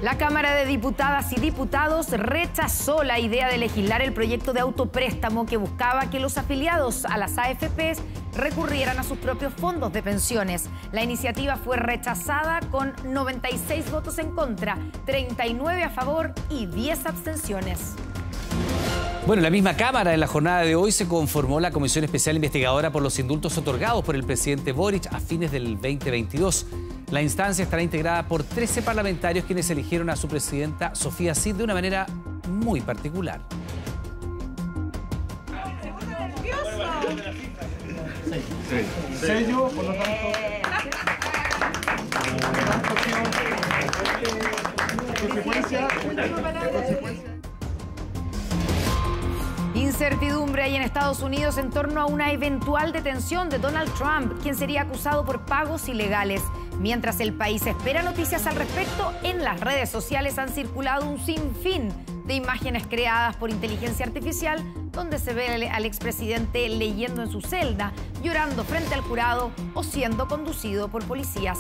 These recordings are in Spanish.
La Cámara de Diputadas y Diputados rechazó la idea de legislar el proyecto de autopréstamo que buscaba que los afiliados a las AFPs recurrieran a sus propios fondos de pensiones. La iniciativa fue rechazada con 96 votos en contra, 39 a favor y 10 abstenciones. Bueno, en la misma Cámara, en la jornada de hoy, se conformó la Comisión Especial Investigadora por los indultos otorgados por el presidente Boric a fines del 2022. La instancia estará integrada por 13 parlamentarios quienes eligieron a su presidenta Sofía Cid de una manera muy particular. Sello, por lo tanto. Consecuencia. Incertidumbre hay en Estados Unidos en torno a una eventual detención de Donald Trump, quien sería acusado por pagos ilegales. Mientras el país espera noticias al respecto, en las redes sociales han circulado un sinfín de imágenes creadas por inteligencia artificial donde se ve al expresidente leyendo en su celda, llorando frente al jurado o siendo conducido por policías.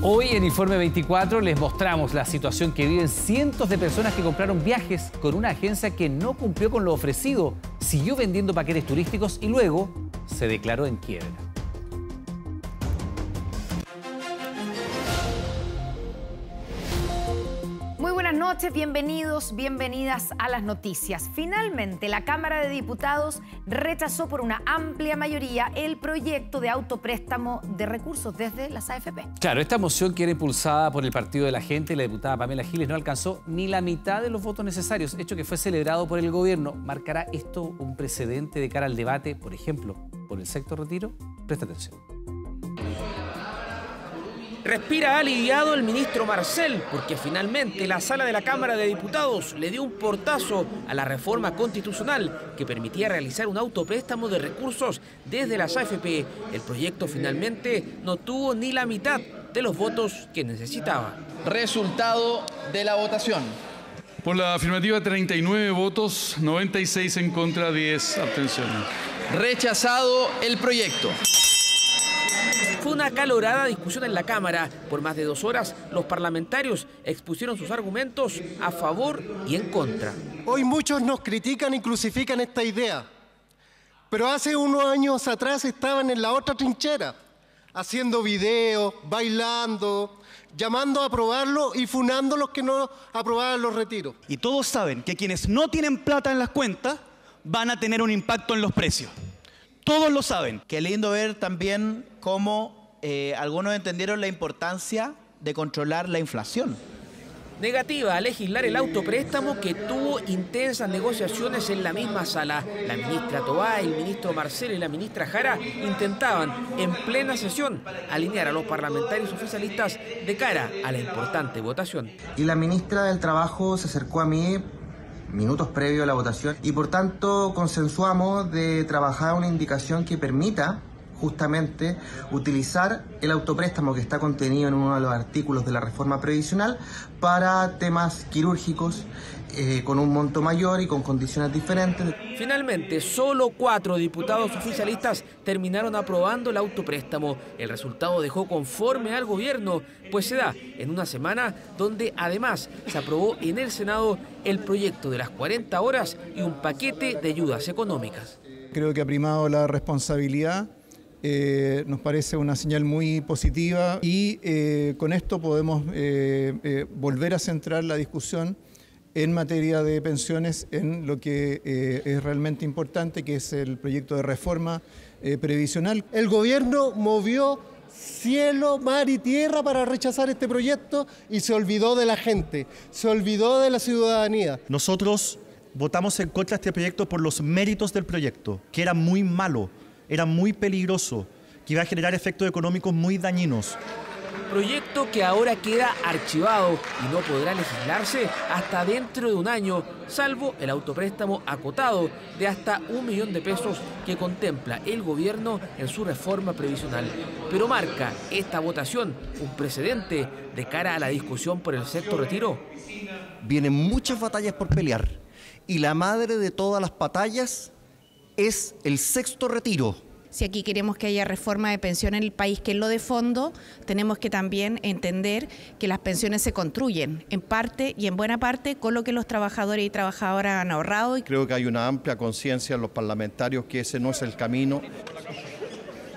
Hoy en Informe 24 les mostramos la situación que viven cientos de personas que compraron viajes con una agencia que no cumplió con lo ofrecido, siguió vendiendo paquetes turísticos y luego se declaró en quiebra. Muy buenas noches, bienvenidos, bienvenidas a las noticias. Finalmente, la Cámara de Diputados rechazó por una amplia mayoría el proyecto de autopréstamo de recursos desde las AFP. Claro, esta moción que era impulsada por el Partido de la Gente y la diputada Pamela Giles no alcanzó ni la mitad de los votos necesarios, hecho que fue celebrado por el gobierno. ¿Marcará esto un precedente de cara al debate, por ejemplo, por el sexto retiro? Presta atención. Respira aliviado el ministro Marcel, porque finalmente la sala de la Cámara de Diputados le dio un portazo a la reforma constitucional que permitía realizar un autopréstamo de recursos desde las AFP. El proyecto finalmente no tuvo ni la mitad de los votos que necesitaba. Resultado de la votación. Por la afirmativa, 39 votos, 96 en contra, 10 abstenciones. Rechazado el proyecto. Fue una acalorada discusión en la Cámara. Por más de 2 horas, los parlamentarios expusieron sus argumentos a favor y en contra. Hoy muchos nos critican y crucifican esta idea, pero hace unos años atrás estaban en la otra trinchera, haciendo videos, bailando, llamando a aprobarlo y funando a los que no aprobaban los retiros. Y todos saben que quienes no tienen plata en las cuentas van a tener un impacto en los precios. Todos lo saben. Qué lindo ver también cómo algunos entendieron la importancia de controlar la inflación. Negativa a legislar el autopréstamo que tuvo intensas negociaciones en la misma sala. La ministra Tobá, el ministro Marcel y la ministra Jara intentaban en plena sesión alinear a los parlamentarios oficialistas de cara a la importante votación. Y la ministra del Trabajo se acercó a mí minutos previo a la votación y por tanto consensuamos de trabajar una indicación que permita justamente utilizar el autopréstamo que está contenido en uno de los artículos de la reforma previsional para temas quirúrgicos con un monto mayor y con condiciones diferentes. Finalmente, solo 4 diputados oficialistas terminaron aprobando el autopréstamo. El resultado dejó conforme al gobierno, pues se da en una semana donde además se aprobó en el Senado el proyecto de las 40 horas y un paquete de ayudas económicas. Creo que ha primado la responsabilidad. Nos parece una señal muy positiva y con esto podemos volver a centrar la discusión en materia de pensiones en lo que es realmente importante, que es el proyecto de reforma previsional. El gobierno movió cielo, mar y tierra para rechazar este proyecto y se olvidó de la gente, se olvidó de la ciudadanía. Nosotros votamos en contra de este proyecto por los méritos del proyecto, que era muy malo, era muy peligroso, que iba a generar efectos económicos muy dañinos. Proyecto que ahora queda archivado y no podrá legislarse hasta dentro de un año, salvo el autopréstamo acotado de hasta 1 millón de pesos que contempla el gobierno en su reforma previsional. Pero marca esta votación un precedente de cara a la discusión por el sexto retiro. Vienen muchas batallas por pelear y la madre de todas las batallas es el sexto retiro. Si aquí queremos que haya reforma de pensión en el país, que es lo de fondo, tenemos que también entender que las pensiones se construyen en parte y en buena parte con lo que los trabajadores y trabajadoras han ahorrado. Creo que hay una amplia conciencia en los parlamentarios que ese no es el camino.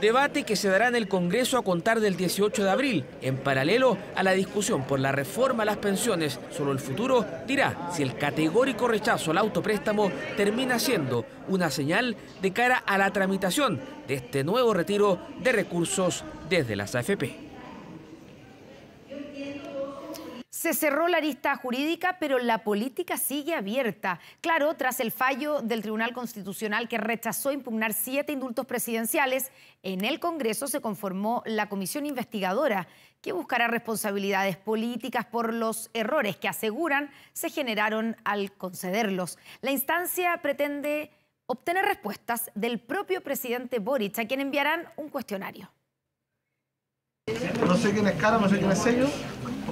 Debate que se dará en el Congreso a contar del 18 de abril, en paralelo a la discusión por la reforma a las pensiones. Solo el futuro dirá si el categórico rechazo al autopréstamo termina siendo una señal de cara a la tramitación de este nuevo retiro de recursos desde las AFP. Se cerró la arista jurídica, pero la política sigue abierta. Claro, tras el fallo del Tribunal Constitucional que rechazó impugnar 7 indultos presidenciales, en el Congreso se conformó la comisión investigadora que buscará responsabilidades políticas por los errores que aseguran se generaron al concederlos. La instancia pretende obtener respuestas del propio presidente Boric, a quien enviarán un cuestionario. No sé quién es cara, no sé quién es sello.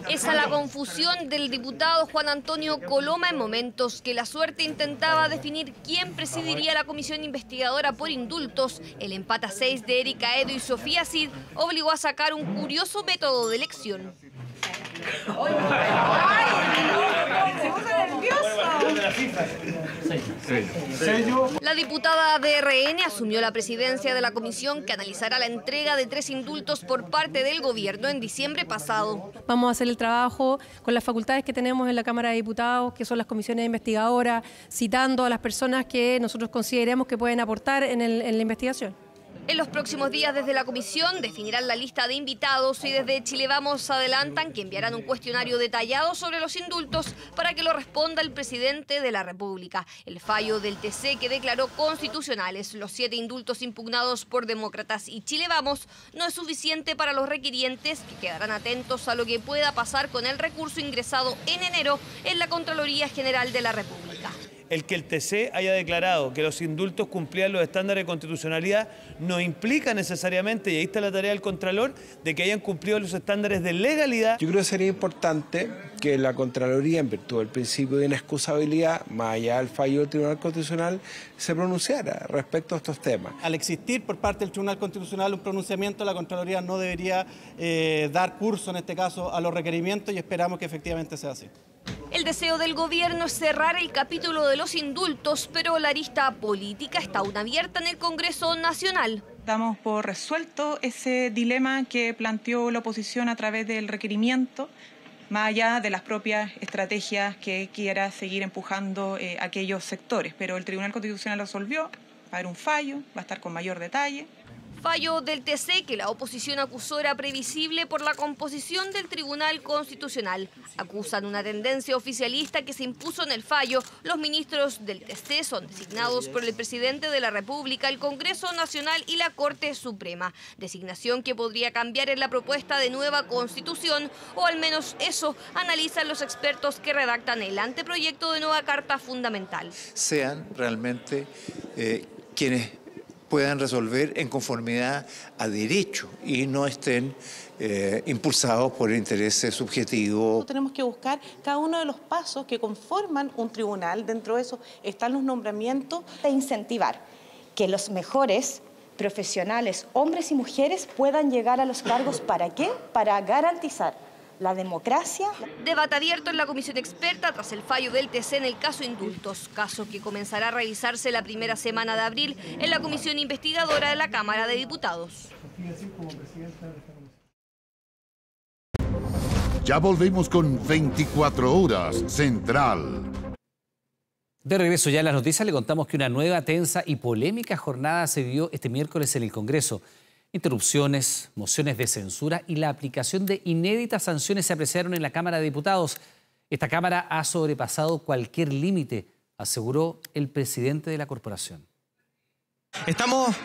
Esa la confusión del diputado Juan Antonio Coloma en momentos que la suerte intentaba definir quién presidiría la comisión investigadora por indultos. El empate a 6 de Erika Edo y Sofía Cid obligó a sacar un curioso método de elección. La diputada de RN asumió la presidencia de la comisión que analizará la entrega de 3 indultos por parte del gobierno en diciembre pasado. Vamos a hacer el trabajo con las facultades que tenemos en la Cámara de Diputados, que son las comisiones investigadoras, citando a las personas que nosotros consideremos que pueden aportar en la investigación. En los próximos días desde la comisión definirán la lista de invitados y desde Chile Vamos adelantan que enviarán un cuestionario detallado sobre los indultos para que lo responda el presidente de la República. El fallo del TC que declaró constitucionales los 7 indultos impugnados por Demócratas y Chile Vamos no es suficiente para los requirientes, que quedarán atentos a lo que pueda pasar con el recurso ingresado en enero en la Contraloría General de la República. El que el TC haya declarado que los indultos cumplían los estándares de constitucionalidad no implica necesariamente, y ahí está la tarea del Contralor, de que hayan cumplido los estándares de legalidad. Yo creo que sería importante que la Contraloría, en virtud del principio de inexcusabilidad, más allá del fallo del Tribunal Constitucional, se pronunciara respecto a estos temas. Al existir por parte del Tribunal Constitucional un pronunciamiento, la Contraloría no debería dar curso, en este caso, a los requerimientos y esperamos que efectivamente sea así. El deseo del gobierno es cerrar el capítulo de los indultos, pero la arista política está aún abierta en el Congreso Nacional. Damos por resuelto ese dilema que planteó la oposición a través del requerimiento, más allá de las propias estrategias que quiera seguir empujando aquellos sectores. Pero el Tribunal Constitucional lo resolvió, va a haber un fallo, va a estar con mayor detalle. Fallo del TC que la oposición acusó era previsible por la composición del Tribunal Constitucional. Acusan una tendencia oficialista que se impuso en el fallo. Los ministros del TC son designados por el presidente de la República, el Congreso Nacional y la Corte Suprema. Designación que podría cambiar en la propuesta de nueva Constitución, o al menos eso analizan los expertos que redactan el anteproyecto de nueva Carta Fundamental. Sean realmente quienes puedan resolver en conformidad a derecho y no estén impulsados por intereses subjetivos. Tenemos que buscar cada uno de los pasos que conforman un tribunal. Dentro de eso están los nombramientos. E incentivar que los mejores profesionales, hombres y mujeres, puedan llegar a los cargos. ¿Para qué? Para garantizar la democracia. Debate abierto en la comisión experta tras el fallo del TC en el caso indultos, caso que comenzará a revisarse la primera semana de abril en la comisión investigadora de la Cámara de Diputados. Ya volvemos con 24 Horas Central. De regreso ya en las noticias le contamos que una nueva, tensa y polémica jornada se vivió este miércoles en el Congreso. Interrupciones, mociones de censura y la aplicación de inéditas sanciones se apreciaron en la Cámara de Diputados. Esta Cámara ha sobrepasado cualquier límite, aseguró el presidente de la corporación. Estamos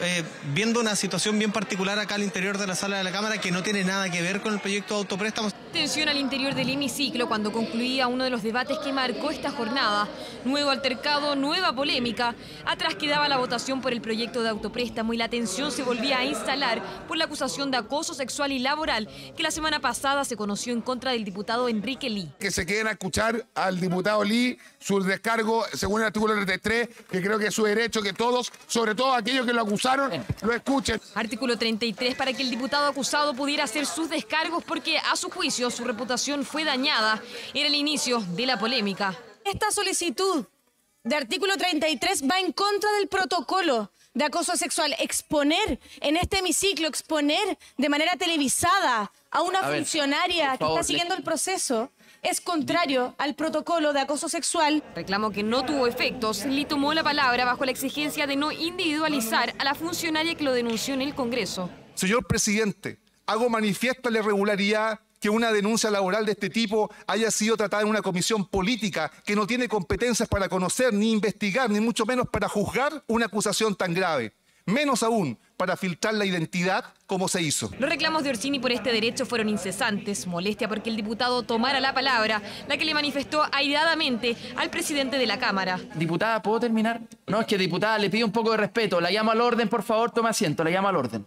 viendo una situación bien particular acá al interior de la sala de la Cámara que no tiene nada que ver con el proyecto de autopréstamos. Tensión al interior del hemiciclo cuando concluía uno de los debates que marcó esta jornada. Nuevo altercado, nueva polémica. Atrás quedaba la votación por el proyecto de autopréstamo y la tensión se volvía a instalar por la acusación de acoso sexual y laboral que la semana pasada se conoció en contra del diputado Enrique Lee. Que se queden a escuchar al diputado Lee, su descargo según el artículo 33, que creo que es su derecho, que todos, sobre todo aquellos que lo acusaron lo escuchen. Artículo 33 para que el diputado acusado pudiera hacer sus descargos porque, a su juicio, su reputación fue dañada. Era el inicio de la polémica. Esta solicitud de artículo 33 va en contra del protocolo de acoso sexual. Exponer en este hemiciclo, exponer de manera televisada a una funcionaria que está siguiendo el proceso es contrario al protocolo de acoso sexual. Reclamo que no tuvo efectos. Lee tomó la palabra bajo la exigencia de no individualizar a la funcionaria que lo denunció en el Congreso. Señor presidente, hago manifiesta la irregularidad que una denuncia laboral de este tipo haya sido tratada en una comisión política que no tiene competencias para conocer, ni investigar, ni mucho menos para juzgar una acusación tan grave. Menos aún para filtrar la identidad como se hizo. Los reclamos de Orsini por este derecho fueron incesantes. Molestia porque el diputado tomara la palabra, la que le manifestó airadamente al presidente de la Cámara. Diputada, ¿puedo terminar? No, es que diputada, le pido un poco de respeto. La llamo al orden, por favor, tome asiento. La llamo al orden.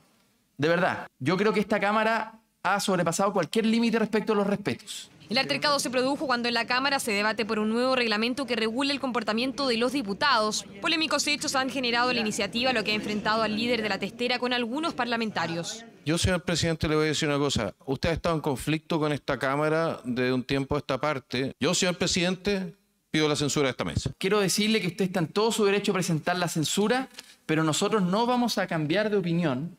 De verdad, yo creo que esta Cámara ha sobrepasado cualquier límite respecto a los respetos. El altercado se produjo cuando en la Cámara se debate por un nuevo reglamento que regule el comportamiento de los diputados. Polémicos hechos han generado la iniciativa, lo que ha enfrentado al líder de la testera con algunos parlamentarios. Yo, señor presidente, le voy a decir una cosa. Usted ha estado en conflicto con esta Cámara de un tiempo a esta parte. Yo, señor presidente, pido la censura de esta mesa. Quiero decirle que usted está en todo su derecho a presentar la censura, pero nosotros no vamos a cambiar de opinión.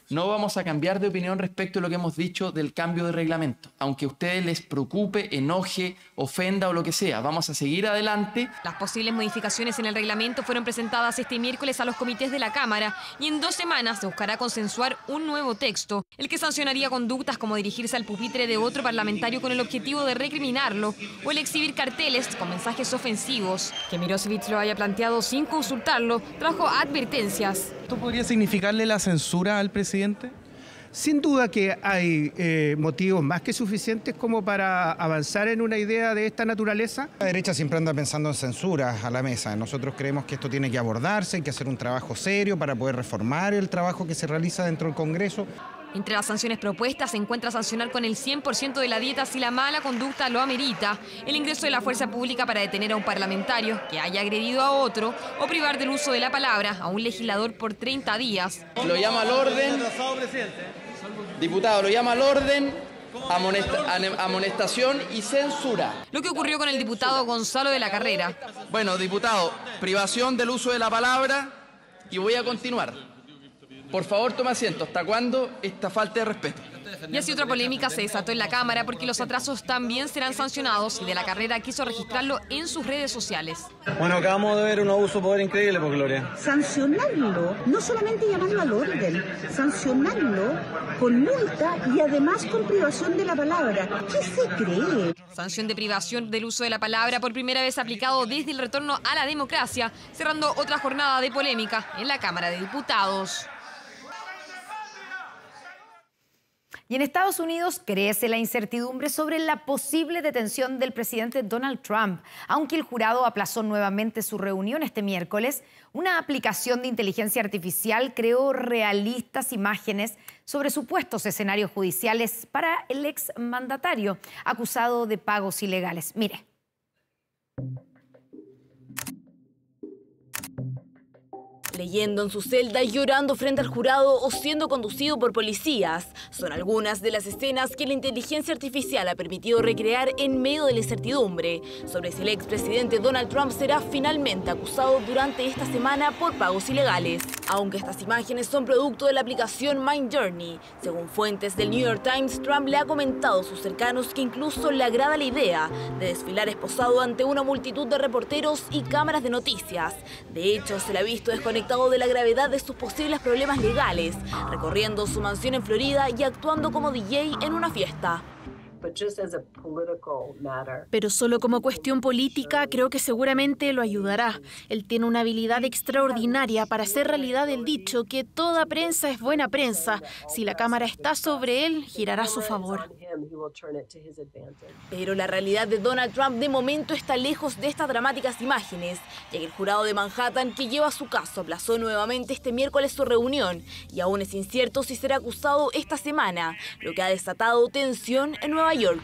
No vamos a cambiar de opinión respecto a lo que hemos dicho del cambio de reglamento. Aunque a ustedes les preocupe, enoje, ofenda o lo que sea, vamos a seguir adelante. Las posibles modificaciones en el reglamento fueron presentadas este miércoles a los comités de la Cámara y en 2 semanas se buscará consensuar un nuevo texto, el que sancionaría conductas como dirigirse al pupitre de otro parlamentario con el objetivo de recriminarlo o el exhibir carteles con mensajes ofensivos. Que Mirosevic lo haya planteado sin consultarlo trajo advertencias. ¿Esto podría significarle la censura al presidente? Sin duda que hay motivos más que suficientes como para avanzar en una idea de esta naturaleza. La derecha siempre anda pensando en censuras a la mesa. Nosotros creemos que esto tiene que abordarse, hay que hacer un trabajo serio para poder reformar el trabajo que se realiza dentro del Congreso. Entre las sanciones propuestas se encuentra sancionar con el 100% de la dieta si la mala conducta lo amerita, el ingreso de la fuerza pública para detener a un parlamentario que haya agredido a otro o privar del uso de la palabra a un legislador por 30 días. Lo llama al orden. Diputado, lo llama al orden, amonestación y censura. Lo que ocurrió con el diputado Gonzalo de la Carrera. Bueno, diputado, privación del uso de la palabra y voy a continuar. Por favor, tome asiento. ¿Hasta cuándo esta falta de respeto? Y así otra polémica se desató en la Cámara porque los atrasos también serán sancionados y de la Carrera quiso registrarlo en sus redes sociales. Bueno, acabamos de ver un abuso de poder increíble, por Gloria. Sancionarlo, no solamente llamando al orden, sancionarlo con multa y además con privación de la palabra. ¿Qué se cree? Sanción de privación del uso de la palabra por primera vez aplicado desde el retorno a la democracia, cerrando otra jornada de polémica en la Cámara de Diputados. Y en Estados Unidos crece la incertidumbre sobre la posible detención del presidente Donald Trump. Aunque el jurado aplazó nuevamente su reunión este miércoles, una aplicación de inteligencia artificial creó realistas imágenes sobre supuestos escenarios judiciales para el exmandatario acusado de pagos ilegales. Mire. Leyendo en su celda, llorando frente al jurado o siendo conducido por policías. Son algunas de las escenas que la inteligencia artificial ha permitido recrear en medio de la incertidumbre sobre si el expresidente Donald Trump será finalmente acusado durante esta semana por pagos ilegales. Aunque estas imágenes son producto de la aplicación Midjourney, según fuentes del New York Times, Trump le ha comentado a sus cercanos que incluso le agrada la idea de desfilar esposado ante una multitud de reporteros y cámaras de noticias. De hecho, se le ha visto desconectado de la gravedad de sus posibles problemas legales, recorriendo su mansión en Florida y actuando como DJ en una fiesta. Pero solo como cuestión política creo que seguramente lo ayudará. Él tiene una habilidad extraordinaria para hacer realidad el dicho que toda prensa es buena prensa. Si la cámara está sobre él, girará a su favor. Pero la realidad de Donald Trump de momento está lejos de estas dramáticas imágenes, ya que el jurado de Manhattan que lleva su caso aplazó nuevamente este miércoles su reunión y aún es incierto si será acusado esta semana, lo que ha desatado tensión en Nueva York.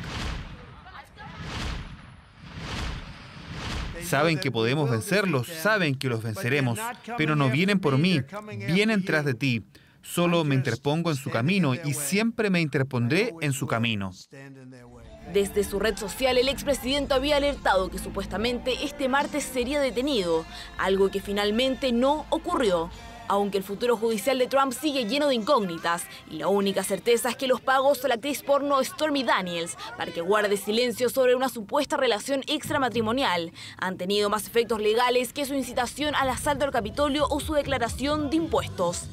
Saben que podemos vencerlos, saben que los venceremos, pero no vienen por mí, vienen tras de ti. Solo me interpongo en su camino y siempre me interpondré en su camino. Desde su red social, el expresidente había alertado que supuestamente este martes sería detenido, algo que finalmente no ocurrió. Aunque el futuro judicial de Trump sigue lleno de incógnitas y la única certeza es que los pagos a la actriz porno Stormy Daniels para que guarde silencio sobre una supuesta relación extramatrimonial han tenido más efectos legales que su incitación al asalto al Capitolio o su declaración de impuestos.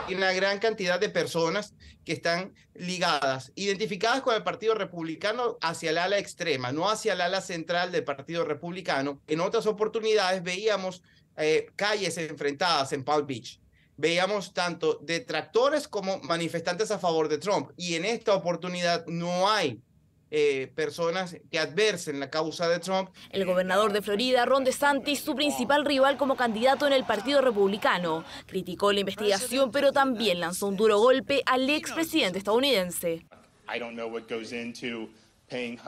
Hay una gran cantidad de personas que están ligadas, identificadas con el Partido Republicano hacia el ala extrema, no hacia el ala central del Partido Republicano. En otras oportunidades veíamos calles enfrentadas en Palm Beach. Veíamos tanto detractores como manifestantes a favor de Trump. Y en esta oportunidad no hay personas que adversen la causa de Trump. El gobernador de Florida, Ron DeSantis, su principal rival como candidato en el Partido Republicano, criticó la investigación, pero también lanzó un duro golpe al expresidente estadounidense.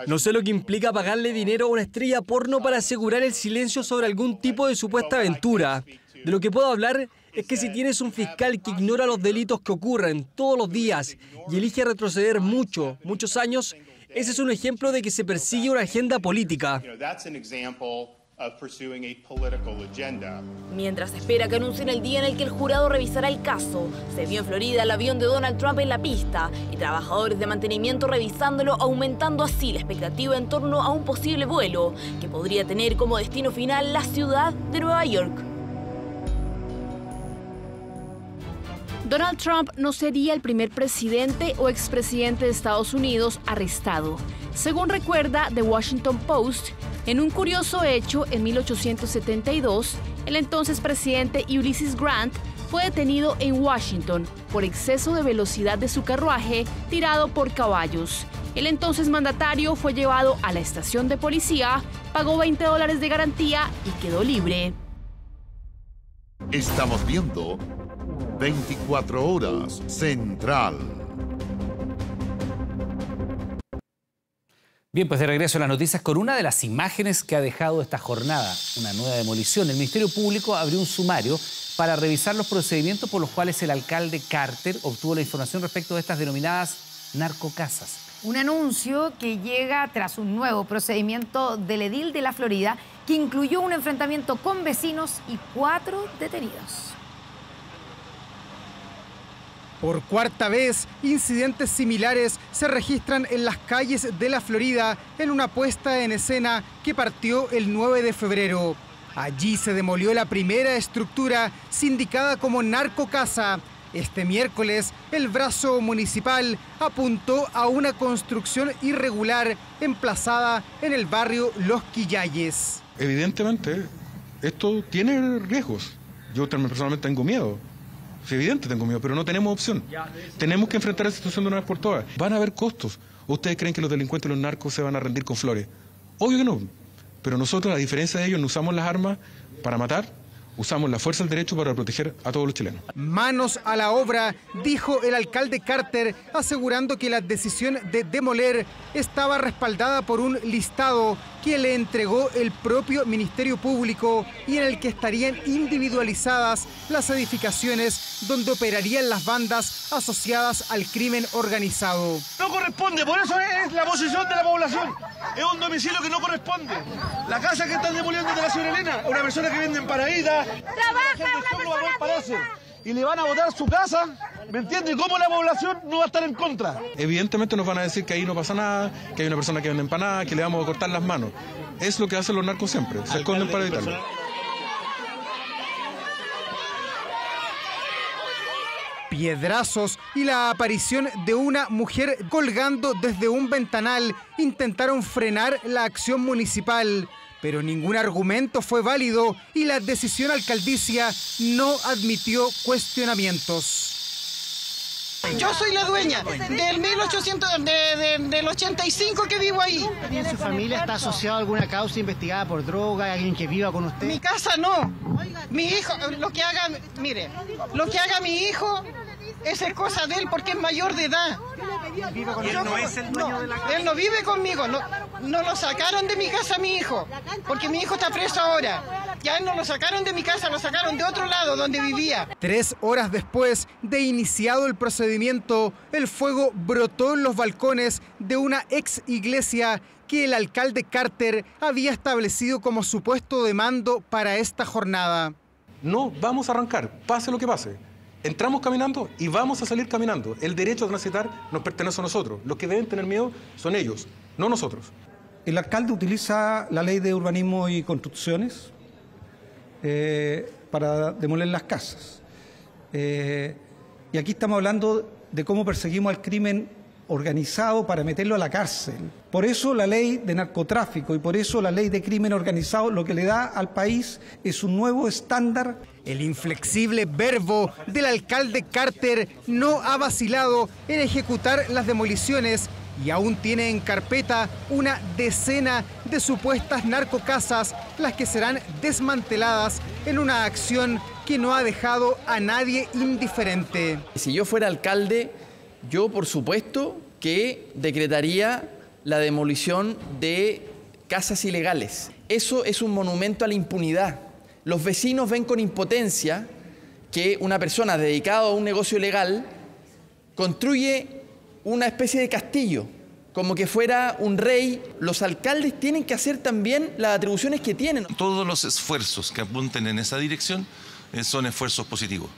No sé lo que implica pagarle dinero a una estrella porno para asegurar el silencio sobre algún tipo de supuesta aventura. De lo que puedo hablar es que si tienes un fiscal que ignora los delitos que ocurren todos los días y elige retroceder muchos años, ese es un ejemplo de que se persigue una agenda política. Mientras espera que anuncien el día en el que el jurado revisará el caso, se vio en Florida el avión de Donald Trump en la pista y trabajadores de mantenimiento revisándolo, aumentando así la expectativa en torno a un posible vuelo que podría tener como destino final la ciudad de Nueva York. Donald Trump no sería el primer presidente o expresidente de Estados Unidos arrestado. Según recuerda The Washington Post, en un curioso hecho, en 1872, el entonces presidente Ulysses Grant fue detenido en Washington por exceso de velocidad de su carruaje tirado por caballos. El entonces mandatario fue llevado a la estación de policía, pagó $20 de garantía y quedó libre. Estamos viendo 24 Horas Central. Bien, pues de regreso a las noticias con una de las imágenes que ha dejado esta jornada, una nueva demolición. El Ministerio Público abrió un sumario para revisar los procedimientos por los cuales el alcalde Carter obtuvo la información respecto de estas denominadas narcocasas. Un anuncio que llega tras un nuevo procedimiento del edil de la Florida que incluyó un enfrentamiento con vecinos y 4 detenidos. Por cuarta vez, incidentes similares se registran en las calles de la Florida en una puesta en escena que partió el 9 de febrero. Allí se demolió la primera estructura sindicada como narcocasa. Este miércoles, el brazo municipal apuntó a una construcción irregular emplazada en el barrio Los Quillayes. Evidentemente, esto tiene riesgos. Yo personalmente tengo miedo. Es evidente, tengo miedo, pero no tenemos opción. Tenemos que enfrentar esta situación de una vez por todas. Van a haber costos. ¿Ustedes creen que los delincuentes y los narcos se van a rendir con flores? Obvio que no. Pero nosotros, a diferencia de ellos, no usamos las armas para matar, usamos la fuerza del derecho para proteger a todos los chilenos. Manos a la obra, dijo el alcalde Carter, asegurando que la decisión de demoler estaba respaldada por un listado que le entregó el propio Ministerio Público y en el que estarían individualizadas las edificaciones donde operarían las bandas asociadas al crimen organizado. No corresponde, por eso es la posición de la población. Es un domicilio que no corresponde. La casa que están demoliendo es de la señora Elena, una persona que vende empanaditas. Trabaja una persona y le van a botar su casa, ¿me entiende? ¿Cómo la población no va a estar en contra? Evidentemente nos van a decir que ahí no pasa nada, que hay una persona que vende empanadas, que le vamos a cortar las manos. Es lo que hacen los narcos siempre, se esconden para evitarlo. Piedrazos y la aparición de una mujer colgando desde un ventanal intentaron frenar la acción municipal. Pero ningún argumento fue válido y la decisión alcaldicia no admitió cuestionamientos. Yo soy la dueña del 85 que vivo ahí. ¿En su familia está asociado a alguna causa investigada por droga, alguien que viva con usted? Mi casa no. Mi hijo, lo que haga mi hijo, esa es cosa de él porque es mayor de edad. Él no es el dueño de la casa. Él no vive conmigo, no lo sacaron de mi casa a mi hijo, porque mi hijo está preso ahora. Ya no lo sacaron de mi casa, lo sacaron de otro lado donde vivía. 3 horas después de iniciado el procedimiento, el fuego brotó en los balcones de una ex iglesia que el alcalde Carter había establecido como su puesto de mando para esta jornada. No vamos a arrancar, pase lo que pase. Entramos caminando y vamos a salir caminando. El derecho a transitar nos pertenece a nosotros. Los que deben tener miedo son ellos, no nosotros. El alcalde utiliza la ley de urbanismo y construcciones para demoler las casas. Y aquí estamos hablando de cómo perseguimos al crimen organizado para meterlo a la cárcel. Por eso la ley de narcotráfico y por eso la ley de crimen organizado lo que le da al país es un nuevo estándar. El inflexible verbo del alcalde Carter no ha vacilado en ejecutar las demoliciones y aún tiene en carpeta una decena de supuestas narcocasas, las que serán desmanteladas en una acción que no ha dejado a nadie indiferente. Si yo fuera alcalde, yo por supuesto que decretaría la demolición de casas ilegales. Eso es un monumento a la impunidad. Los vecinos ven con impotencia que una persona dedicada a un negocio ilegal construye una especie de castillo, como que fuera un rey. Los alcaldes tienen que hacer también las atribuciones que tienen. Todos los esfuerzos que apunten en esa dirección son esfuerzos positivos.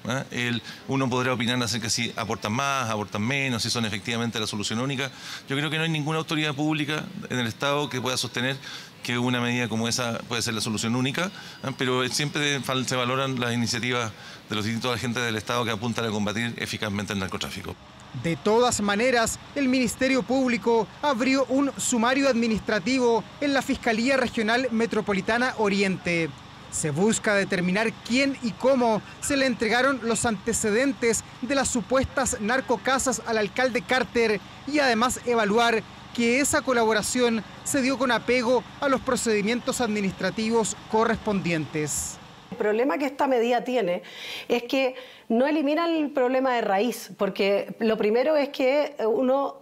Uno podrá opinar acerca si aportan más, aportan menos, si son efectivamente la solución única. Yo creo que no hay ninguna autoridad pública en el Estado que pueda sostener que una medida como esa puede ser la solución única, pero siempre se valoran las iniciativas de los distintos agentes del Estado que apuntan a combatir eficazmente el narcotráfico. De todas maneras, el Ministerio Público abrió un sumario administrativo en la Fiscalía Regional Metropolitana Oriente. Se busca determinar quién y cómo se le entregaron los antecedentes de las supuestas narcocasas al alcalde Carter y además evaluar que esa colaboración se dio con apego a los procedimientos administrativos correspondientes. El problema que esta medida tiene es que no elimina el problema de raíz, porque lo primero es que uno,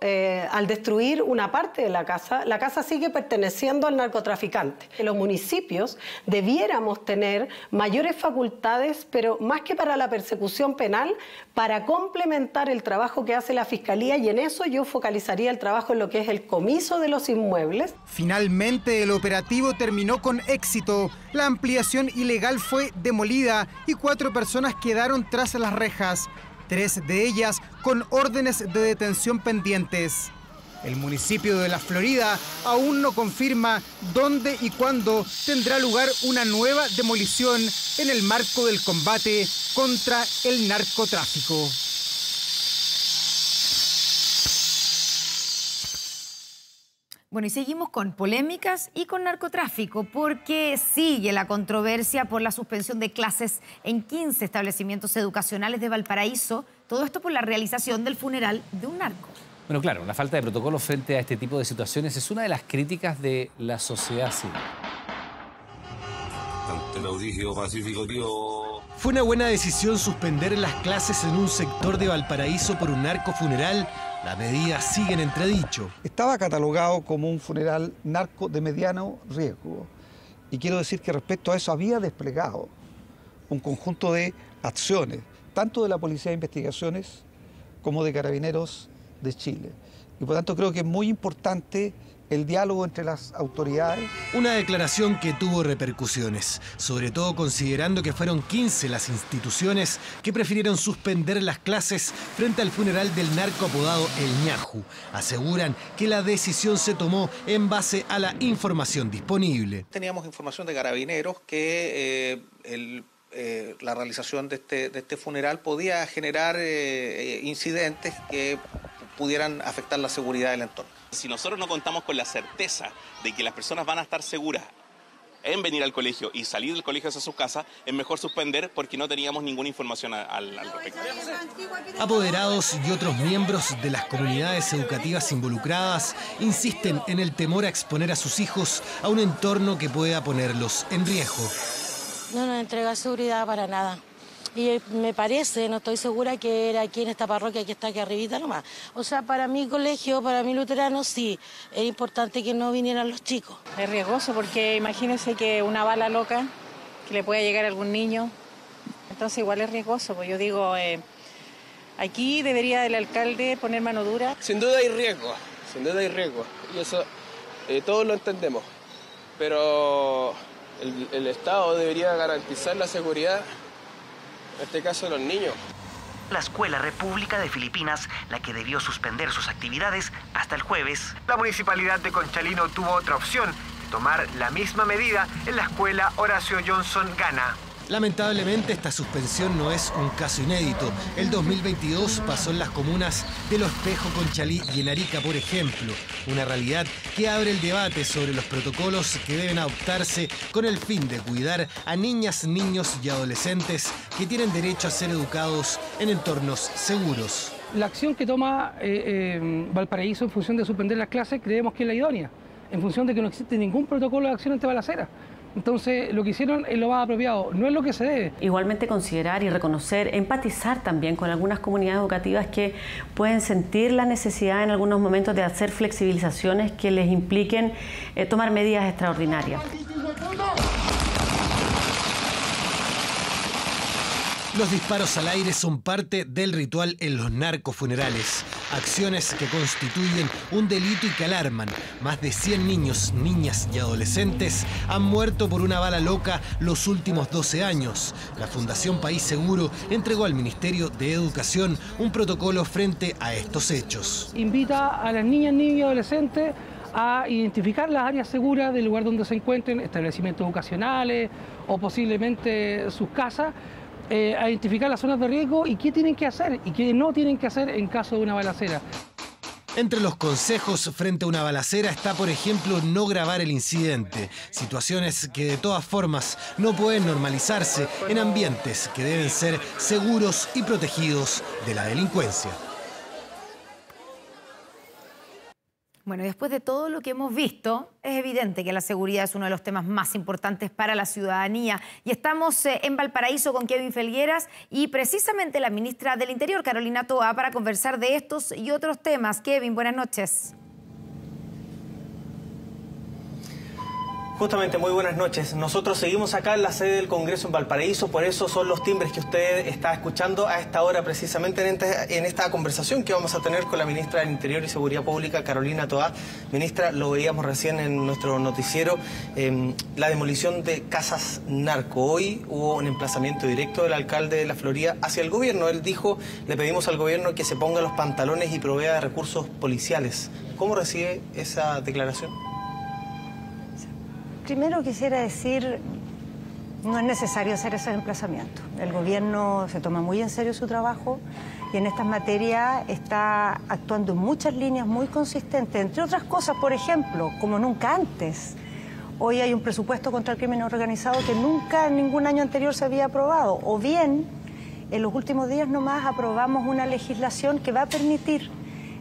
al destruir una parte de la casa sigue perteneciendo al narcotraficante. Los municipios debiéramos tener mayores facultades, pero más que para la persecución penal, para complementar el trabajo que hace la Fiscalía, y en eso yo focalizaría el trabajo en lo que es el comiso de los inmuebles. Finalmente, el operativo terminó con éxito. La ampliación ilegal fue demolida y 4 personas quedaron tras las rejas, 3 de ellas con órdenes de detención pendientes. El municipio de La Florida aún no confirma dónde y cuándo tendrá lugar una nueva demolición en el marco del combate contra el narcotráfico. Bueno, y seguimos con polémicas y con narcotráfico, porque sigue la controversia por la suspensión de clases en 15 establecimientos educacionales de Valparaíso. Todo esto por la realización del funeral de un narco. Bueno, claro, la falta de protocolo frente a este tipo de situaciones es una de las críticas de la sociedad civil. Ante el audigio pacífico, tío. ¿Fue una buena decisión suspender las clases en un sector de Valparaíso por un narcofuneral? La medida sigue en entredicho. Estaba catalogado como un funeral narco de mediano riesgo. Y quiero decir que respecto a eso había desplegado un conjunto de acciones, tanto de la Policía de Investigaciones como de Carabineros de Chile. Y por tanto creo que es muy importante el diálogo entre las autoridades. Una declaración que tuvo repercusiones, sobre todo considerando que fueron 15 las instituciones que prefirieron suspender las clases frente al funeral del narco apodado El Ñaju. Aseguran que la decisión se tomó en base a la información disponible. Teníamos información de Carabineros que la realización de este funeral podía generar incidentes que pudieran afectar la seguridad del entorno. Si nosotros no contamos con la certeza de que las personas van a estar seguras en venir al colegio y salir del colegio hacia su casa, es mejor suspender porque no teníamos ninguna información al respecto. Apoderados y otros miembros de las comunidades educativas involucradas insisten en el temor a exponer a sus hijos a un entorno que pueda ponerlos en riesgo. No nos entrega seguridad para nada. Y me parece, no estoy segura, que era aquí en esta parroquia que está aquí arribita nomás. O sea, para mi colegio, para mi luterano, sí, es importante que no vinieran los chicos. Es riesgoso porque imagínense que una bala loca que le pueda llegar a algún niño, entonces igual es riesgoso. Pues yo digo, aquí debería el alcalde poner mano dura. Sin duda hay riesgo, y eso todos lo entendemos, pero el Estado debería garantizar la seguridad, en este caso de los niños. La Escuela República de Filipinas, la que debió suspender sus actividades hasta el jueves. La municipalidad de Conchalí no tuvo otra opción que tomar la misma medida en la escuela Horacio Johnson Gana. Lamentablemente esta suspensión no es un caso inédito. El 2022 pasó en las comunas de Lo Espejo, Conchalí y en Arica, por ejemplo. Una realidad que abre el debate sobre los protocolos que deben adoptarse con el fin de cuidar a niñas, niños y adolescentes que tienen derecho a ser educados en entornos seguros. La acción que toma Valparaíso en función de suspender las clases creemos que es la idónea, en función de que no existe ningún protocolo de acción antibalacera. Entonces, lo que hicieron es lo más apropiado, no es lo que se debe. Igualmente considerar y reconocer, empatizar también con algunas comunidades educativas que pueden sentir la necesidad en algunos momentos de hacer flexibilizaciones que les impliquen tomar medidas extraordinarias. Los disparos al aire son parte del ritual en los narcofunerales. Acciones que constituyen un delito y que alarman. Más de 100 niños, niñas y adolescentes han muerto por una bala loca los últimos 12 años. La Fundación País Seguro entregó al Ministerio de Educación un protocolo frente a estos hechos. Invita a las niñas, niños y adolescentes a identificar las áreas seguras del lugar donde se encuentren, establecimientos educacionales o posiblemente sus casas, a identificar las zonas de riesgo y qué tienen que hacer y qué no tienen que hacer en caso de una balacera. Entre los consejos frente a una balacera está, por ejemplo, no grabar el incidente. Situaciones que de todas formas no pueden normalizarse en ambientes que deben ser seguros y protegidos de la delincuencia. Bueno, después de todo lo que hemos visto, es evidente que la seguridad es uno de los temas más importantes para la ciudadanía. Y estamos en Valparaíso con Kevin Felgueras y precisamente la ministra del Interior, Carolina Toá, para conversar de estos y otros temas. Kevin, buenas noches. Justamente, muy buenas noches. Nosotros seguimos acá en la sede del Congreso en Valparaíso, por eso son los timbres que usted está escuchando a esta hora, precisamente en esta conversación que vamos a tener con la ministra del Interior y Seguridad Pública, Carolina Toá. Ministra, lo veíamos recién en nuestro noticiero, la demolición de casas narco. Hoy hubo un emplazamiento directo del alcalde de La Florida hacia el gobierno. Él dijo, le pedimos al gobierno que se ponga los pantalones y provea de recursos policiales. ¿Cómo recibe esa declaración? Primero quisiera decir, no es necesario hacer ese emplazamiento. El gobierno se toma muy en serio su trabajo y en estas materias está actuando en muchas líneas muy consistentes. Entre otras cosas, por ejemplo, como nunca antes. Hoy hay un presupuesto contra el crimen organizado que nunca en ningún año anterior se había aprobado. O bien, en los últimos días nomás aprobamos una legislación que va a permitir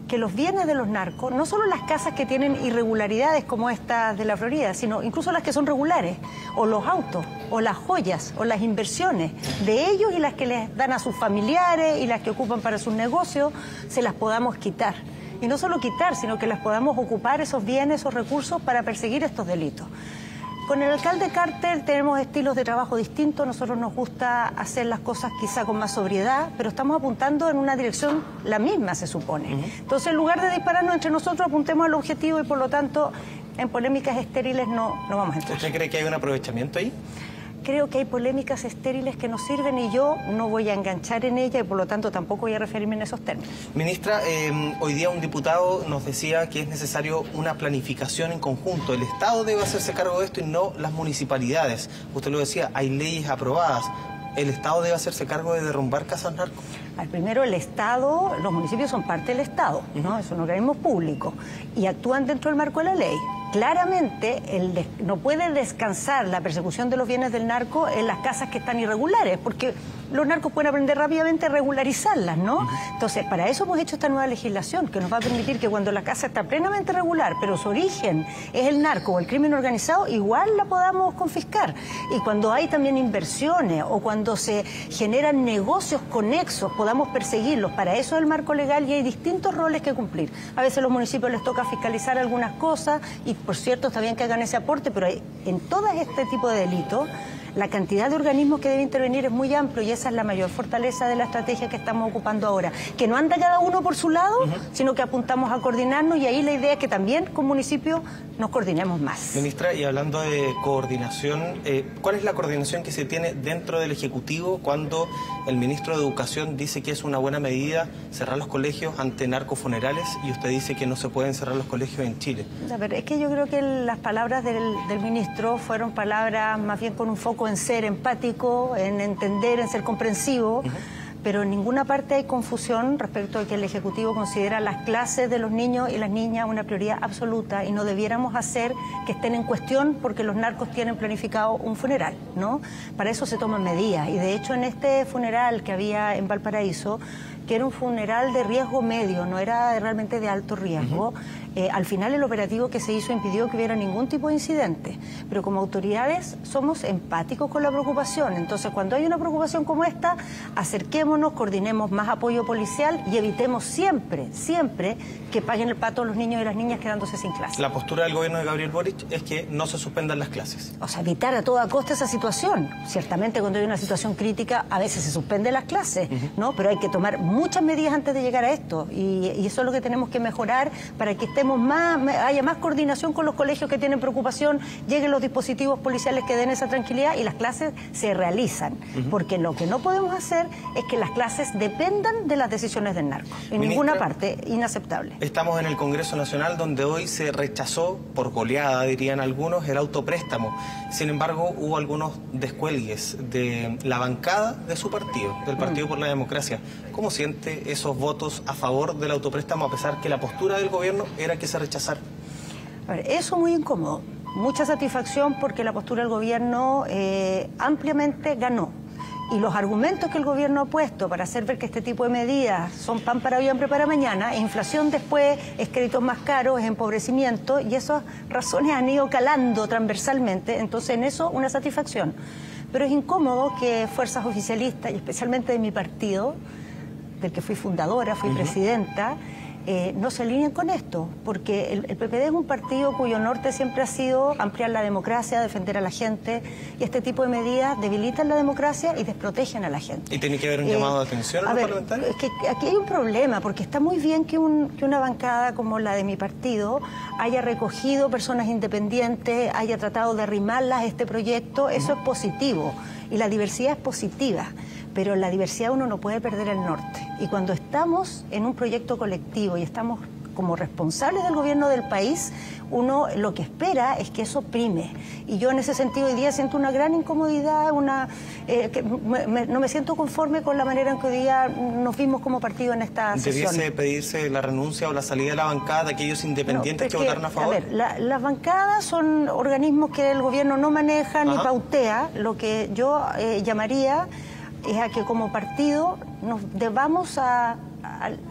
que los bienes de los narcos, no solo las casas que tienen irregularidades como estas de La Florida, sino incluso las que son regulares, o los autos, o las joyas, o las inversiones de ellos y las que les dan a sus familiares y las que ocupan para sus negocios, se las podamos quitar. Y no solo quitar, sino que las podamos ocupar esos bienes, esos recursos para perseguir estos delitos. Con el alcalde Carter tenemos estilos de trabajo distintos, nosotros nos gusta hacer las cosas quizá con más sobriedad, pero estamos apuntando en una dirección la misma, se supone. Entonces, en lugar de dispararnos entre nosotros, apuntemos al objetivo y por lo tanto, en polémicas estériles no vamos a entrar. ¿Usted cree que hay un aprovechamiento ahí? Creo que hay polémicas estériles que nos sirven y yo no voy a enganchar en ella y por lo tanto tampoco voy a referirme en esos términos. Ministra, hoy día un diputado nos decía que es necesario una planificación en conjunto. El Estado debe hacerse cargo de esto y no las municipalidades. Usted lo decía, hay leyes aprobadas. ¿El Estado debe hacerse cargo de derrumbar casas narco? Primero, el Estado, los municipios son parte del Estado, ¿no? Es un organismo público y actúan dentro del marco de la ley. claramente no puede descansar la persecución de los bienes del narco en las casas que están irregulares, porque los narcos pueden aprender rápidamente a regularizarlas, ¿no? Entonces, para eso hemos hecho esta nueva legislación, que nos va a permitir que cuando la casa está plenamente regular, pero su origen es el narco o el crimen organizado, igual la podamos confiscar. Y cuando hay también inversiones o cuando se generan negocios conexos, podamos perseguirlos. Para eso es el marco legal y hay distintos roles que cumplir. A veces a los municipios les toca fiscalizar algunas cosas y, por cierto, está bien que hagan ese aporte, pero en todo este tipo de delitos la cantidad de organismos que debe intervenir es muy amplio y esa es la mayor fortaleza de la estrategia que estamos ocupando ahora. Que no anda cada uno por su lado, sino que apuntamos a coordinarnos y ahí la idea es que también con municipios nos coordinemos más. Ministra, y hablando de coordinación, ¿cuál es la coordinación que se tiene dentro del Ejecutivo cuando el ministro de Educación dice que es una buena medida cerrar los colegios ante narcofunerales y usted dice que no se pueden cerrar los colegios en Chile? A ver, es que yo creo que las palabras del ministro fueron palabras más bien con un foco en ser empático, en entender, en ser comprensivo, pero en ninguna parte hay confusión respecto a que el Ejecutivo considera las clases de los niños y las niñas una prioridad absoluta y no debiéramos hacer que estén en cuestión porque los narcos tienen planificado un funeral, ¿no? Para eso se toman medidas y de hecho en este funeral que había en Valparaíso, que era un funeral de riesgo medio, no era realmente de alto riesgo. Al final el operativo que se hizo impidió que hubiera ningún tipo de incidente, pero como autoridades somos empáticos con la preocupación, entonces cuando hay una preocupación como esta, acerquémonos, coordinemos más apoyo policial y evitemos siempre que paguen el pato los niños y las niñas quedándose sin clase. La postura del gobierno de Gabriel Boric es que no se suspendan las clases. O sea, evitar a toda costa esa situación. Ciertamente cuando hay una situación crítica a veces se suspenden las clases, ¿no? Pero hay que tomar muchas medidas antes de llegar a esto y eso es lo que tenemos que mejorar para que haya más coordinación con los colegios que tienen preocupación, lleguen los dispositivos policiales que den esa tranquilidad y las clases se realizan. Porque lo que no podemos hacer es que las clases dependan de las decisiones del narco. En ninguna parte, inaceptable. Estamos en el Congreso Nacional donde hoy se rechazó, por goleada dirían algunos, el autopréstamo. Sin embargo, hubo algunos descuelgues de la bancada de su partido, del Partido por la Democracia. ¿Cómo siente esos votos a favor del autopréstamo a pesar que la postura del gobierno era que se rechazara? A ver, eso es muy incómodo. Mucha satisfacción porque la postura del gobierno ampliamente ganó. Y los argumentos que el gobierno ha puesto para hacer ver que este tipo de medidas son pan para hoy, hambre para mañana, inflación después, es créditos más caros, es empobrecimiento, y esas razones han ido calando transversalmente, entonces en eso una satisfacción. Pero es incómodo que fuerzas oficialistas, y especialmente de mi partido, del que fui fundadora, fui presidenta, no se alineen con esto, porque el PPD es un partido cuyo norte siempre ha sido ampliar la democracia, defender a la gente, y este tipo de medidas debilitan la democracia y desprotegen a la gente. ¿Y tiene que haber un llamado de atención a los parlamentarios? Es que aquí hay un problema, porque está muy bien que una bancada como la de mi partido haya recogido personas independientes, haya tratado de arrimarlas a este proyecto, eso es positivo, y la diversidad es positiva. Pero en la diversidad uno no puede perder el norte. Y cuando estamos en un proyecto colectivo y estamos como responsables del gobierno del país, uno lo que espera es que eso prime. Y yo en ese sentido hoy día siento una gran incomodidad, no me siento conforme con la manera en que hoy día nos vimos como partido en esta sesión. ¿Debiese pedirse la renuncia o la salida de la bancada de aquellos independientes que votaron a favor? A ver, las bancadas son organismos que el gobierno no maneja ni pautea. Lo que yo llamaría es a que como partido nos debamos a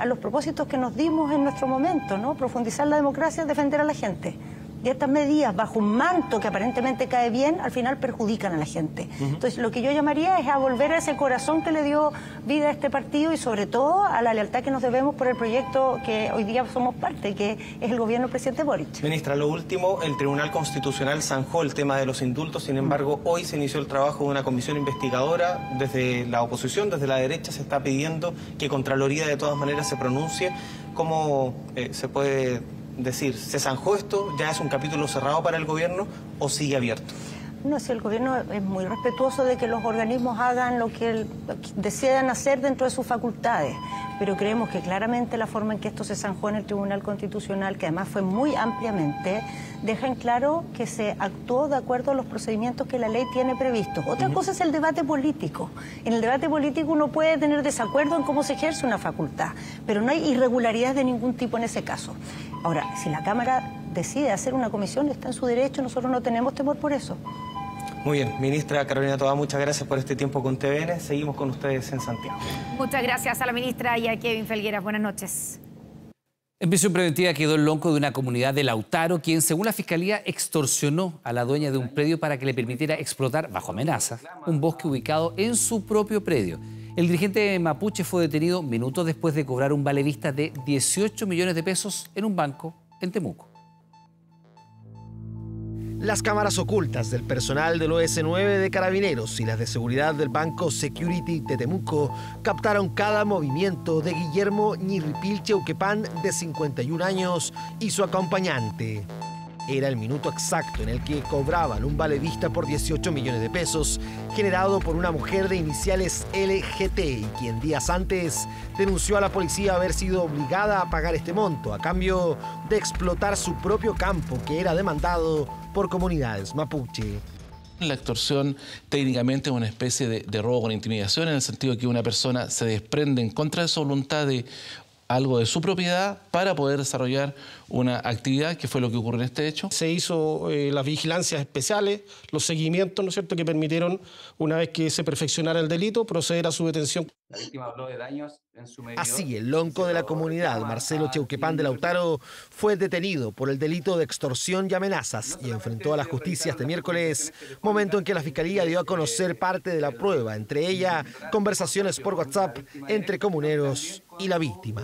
los propósitos que nos dimos en nuestro momento, ¿no? Profundizar la democracia, defender a la gente. Y estas medidas, bajo un manto que aparentemente cae bien, al final perjudican a la gente. Entonces, lo que yo llamaría es a volver a ese corazón que le dio vida a este partido y, sobre todo, a la lealtad que nos debemos por el proyecto que hoy día somos parte, que es el gobierno del presidente Boric. Ministra, lo último, el Tribunal Constitucional zanjó el tema de los indultos. Sin embargo, hoy se inició el trabajo de una comisión investigadora. Desde la oposición, desde la derecha, se está pidiendo que Contraloría de todas maneras se pronuncie. ¿Cómo se puede decir, se zanjó esto, ya es un capítulo cerrado para el gobierno o sigue abierto? No, si el gobierno es muy respetuoso de que los organismos hagan lo que decidan hacer dentro de sus facultades, pero creemos que claramente la forma en que esto se zanjó en el Tribunal Constitucional, que además fue muy ampliamente, deja en claro que se actuó de acuerdo a los procedimientos que la ley tiene previstos. Otra cosa es el debate político. En el debate político uno puede tener desacuerdo en cómo se ejerce una facultad, pero no hay irregularidades de ningún tipo en ese caso. Ahora, si la Cámara decide hacer una comisión, está en su derecho, nosotros no tenemos temor por eso. Muy bien, ministra Carolina Toá, muchas gracias por este tiempo con TVN. Seguimos con ustedes en Santiago. Muchas gracias a la ministra y a Kevin Felgueras. Buenas noches. En prisión preventiva quedó el lonco de una comunidad de Lautaro, quien, según la Fiscalía, extorsionó a la dueña de un predio para que le permitiera explotar, bajo amenaza, un bosque ubicado en su propio predio. El dirigente mapuche fue detenido minutos después de cobrar un vale vista de 18 millones de pesos en un banco en Temuco. Las cámaras ocultas del personal del OS9 de Carabineros y las de seguridad del Banco Security de Temuco captaron cada movimiento de Guillermo Ñirripil Cheuquepán, de 51 años, y su acompañante. Era el minuto exacto en el que cobraban un vale vista por 18 millones de pesos, generado por una mujer de iniciales LGT, y quien días antes denunció a la policía haber sido obligada a pagar este monto a cambio de explotar su propio campo, que era demandado por comunidades mapuche. La extorsión técnicamente es una especie de robo con intimidación, en el sentido de que una persona se desprende en contra de su voluntad de algo de su propiedad para poder desarrollar una actividad, que fue lo que ocurrió en este hecho. Se hizo las vigilancias especiales, los seguimientos, ¿no es cierto?, que permitieron, una vez que se perfeccionara el delito, proceder a su detención. La víctima habló de daños en su medidor. Así, el lonco de la comunidad, Marcelo Cheuquepán de Lautaro, fue detenido por el delito de extorsión y amenazas y enfrentó a la justicia este miércoles, momento en que la Fiscalía dio a conocer parte de la prueba, entre ella conversaciones por WhatsApp entre comuneros y la víctima.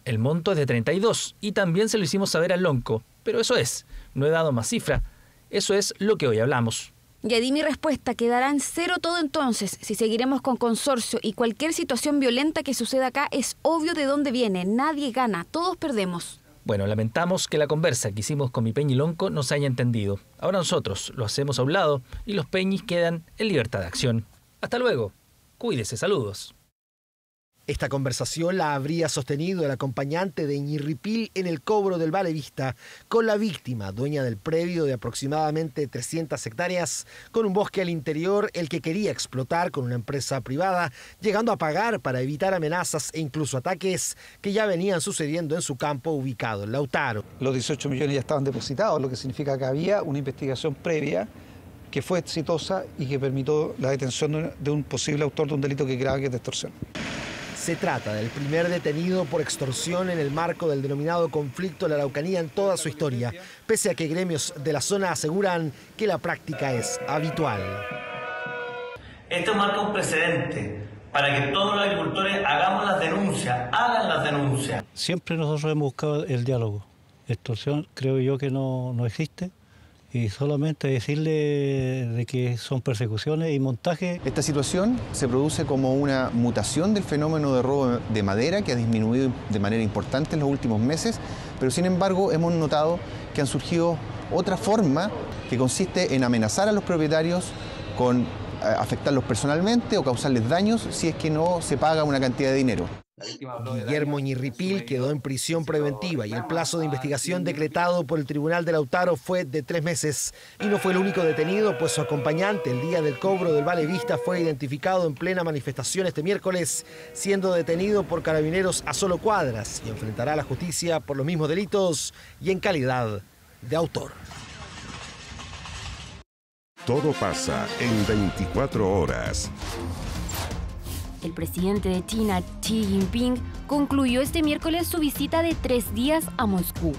El monto es de 32 y también se lo hicimos saber al lonco, pero eso es, no he dado más cifra, eso es lo que hoy hablamos. Ya di mi respuesta, quedará en cero todo entonces. Si seguiremos con consorcio y cualquier situación violenta que suceda acá, es obvio de dónde viene. Nadie gana, todos perdemos. Bueno, lamentamos que la conversa que hicimos con mi Peñi Lonco no se haya entendido. Ahora nosotros lo hacemos a un lado y los Peñis quedan en libertad de acción. Hasta luego. Cuídese, saludos. Esta conversación la habría sostenido el acompañante de Ñirripil en el cobro del vale vista con la víctima, dueña del predio de aproximadamente 300 hectáreas, con un bosque al interior, el que quería explotar con una empresa privada, llegando a pagar para evitar amenazas e incluso ataques que ya venían sucediendo en su campo ubicado en Lautaro. Los 18 millones ya estaban depositados, lo que significa que había una investigación previa que fue exitosa y que permitió la detención de un posible autor de un delito que grave, que es de extorsión. Se trata del primer detenido por extorsión en el marco del denominado conflicto de la Araucanía en toda su historia, pese a que gremios de la zona aseguran que la práctica es habitual. Esto marca un precedente para que todos los agricultores hagamos las denuncias, hagan las denuncias. Siempre nosotros hemos buscado el diálogo. Extorsión creo yo que no existe. Y solamente decirle de que son persecuciones y montajes. Esta situación se produce como una mutación del fenómeno de robo de madera, que ha disminuido de manera importante en los últimos meses, pero sin embargo hemos notado que han surgido otra forma que consiste en amenazar a los propietarios con afectarlos personalmente o causarles daños si es que no se paga una cantidad de dinero. Guillermo Ñirripil quedó en prisión preventiva y el plazo de investigación decretado por el Tribunal de Lautaro fue de 3 meses. Y no fue el único detenido, pues su acompañante el día del cobro del vale vista fue identificado en plena manifestación este miércoles, siendo detenido por Carabineros a solo cuadras, y enfrentará a la justicia por los mismos delitos y en calidad de autor. Todo pasa en 24 horas. El presidente de China, Xi Jinping, concluyó este miércoles su visita de 3 días a Moscú.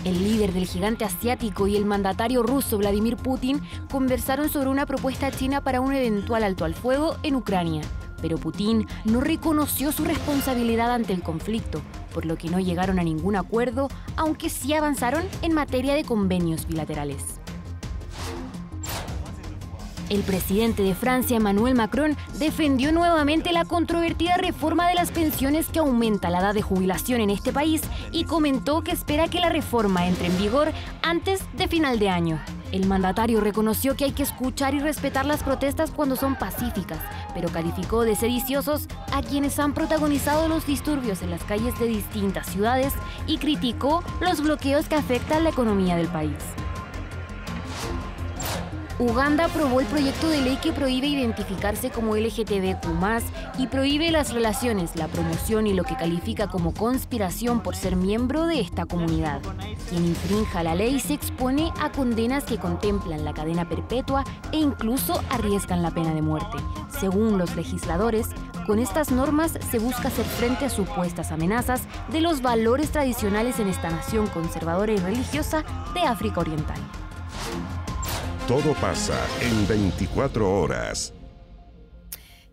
El líder del gigante asiático y el mandatario ruso Vladimir Putin conversaron sobre una propuesta china para un eventual alto al fuego en Ucrania. Pero Putin no reconoció su responsabilidad ante el conflicto, por lo que no llegaron a ningún acuerdo, aunque sí avanzaron en materia de convenios bilaterales. El presidente de Francia, Emmanuel Macron, defendió nuevamente la controvertida reforma de las pensiones que aumenta la edad de jubilación en este país y comentó que espera que la reforma entre en vigor antes de final de año. El mandatario reconoció que hay que escuchar y respetar las protestas cuando son pacíficas, pero calificó de sediciosos a quienes han protagonizado los disturbios en las calles de distintas ciudades y criticó los bloqueos que afectan la economía del país. Uganda aprobó el proyecto de ley que prohíbe identificarse como LGTBQ+, y prohíbe las relaciones, la promoción y lo que califica como conspiración por ser miembro de esta comunidad. Quien infrinja la ley se expone a condenas que contemplan la cadena perpetua e incluso arriesgan la pena de muerte. Según los legisladores, con estas normas se busca hacer frente a supuestas amenazas de los valores tradicionales en esta nación conservadora y religiosa de África Oriental. Todo pasa en 24 horas.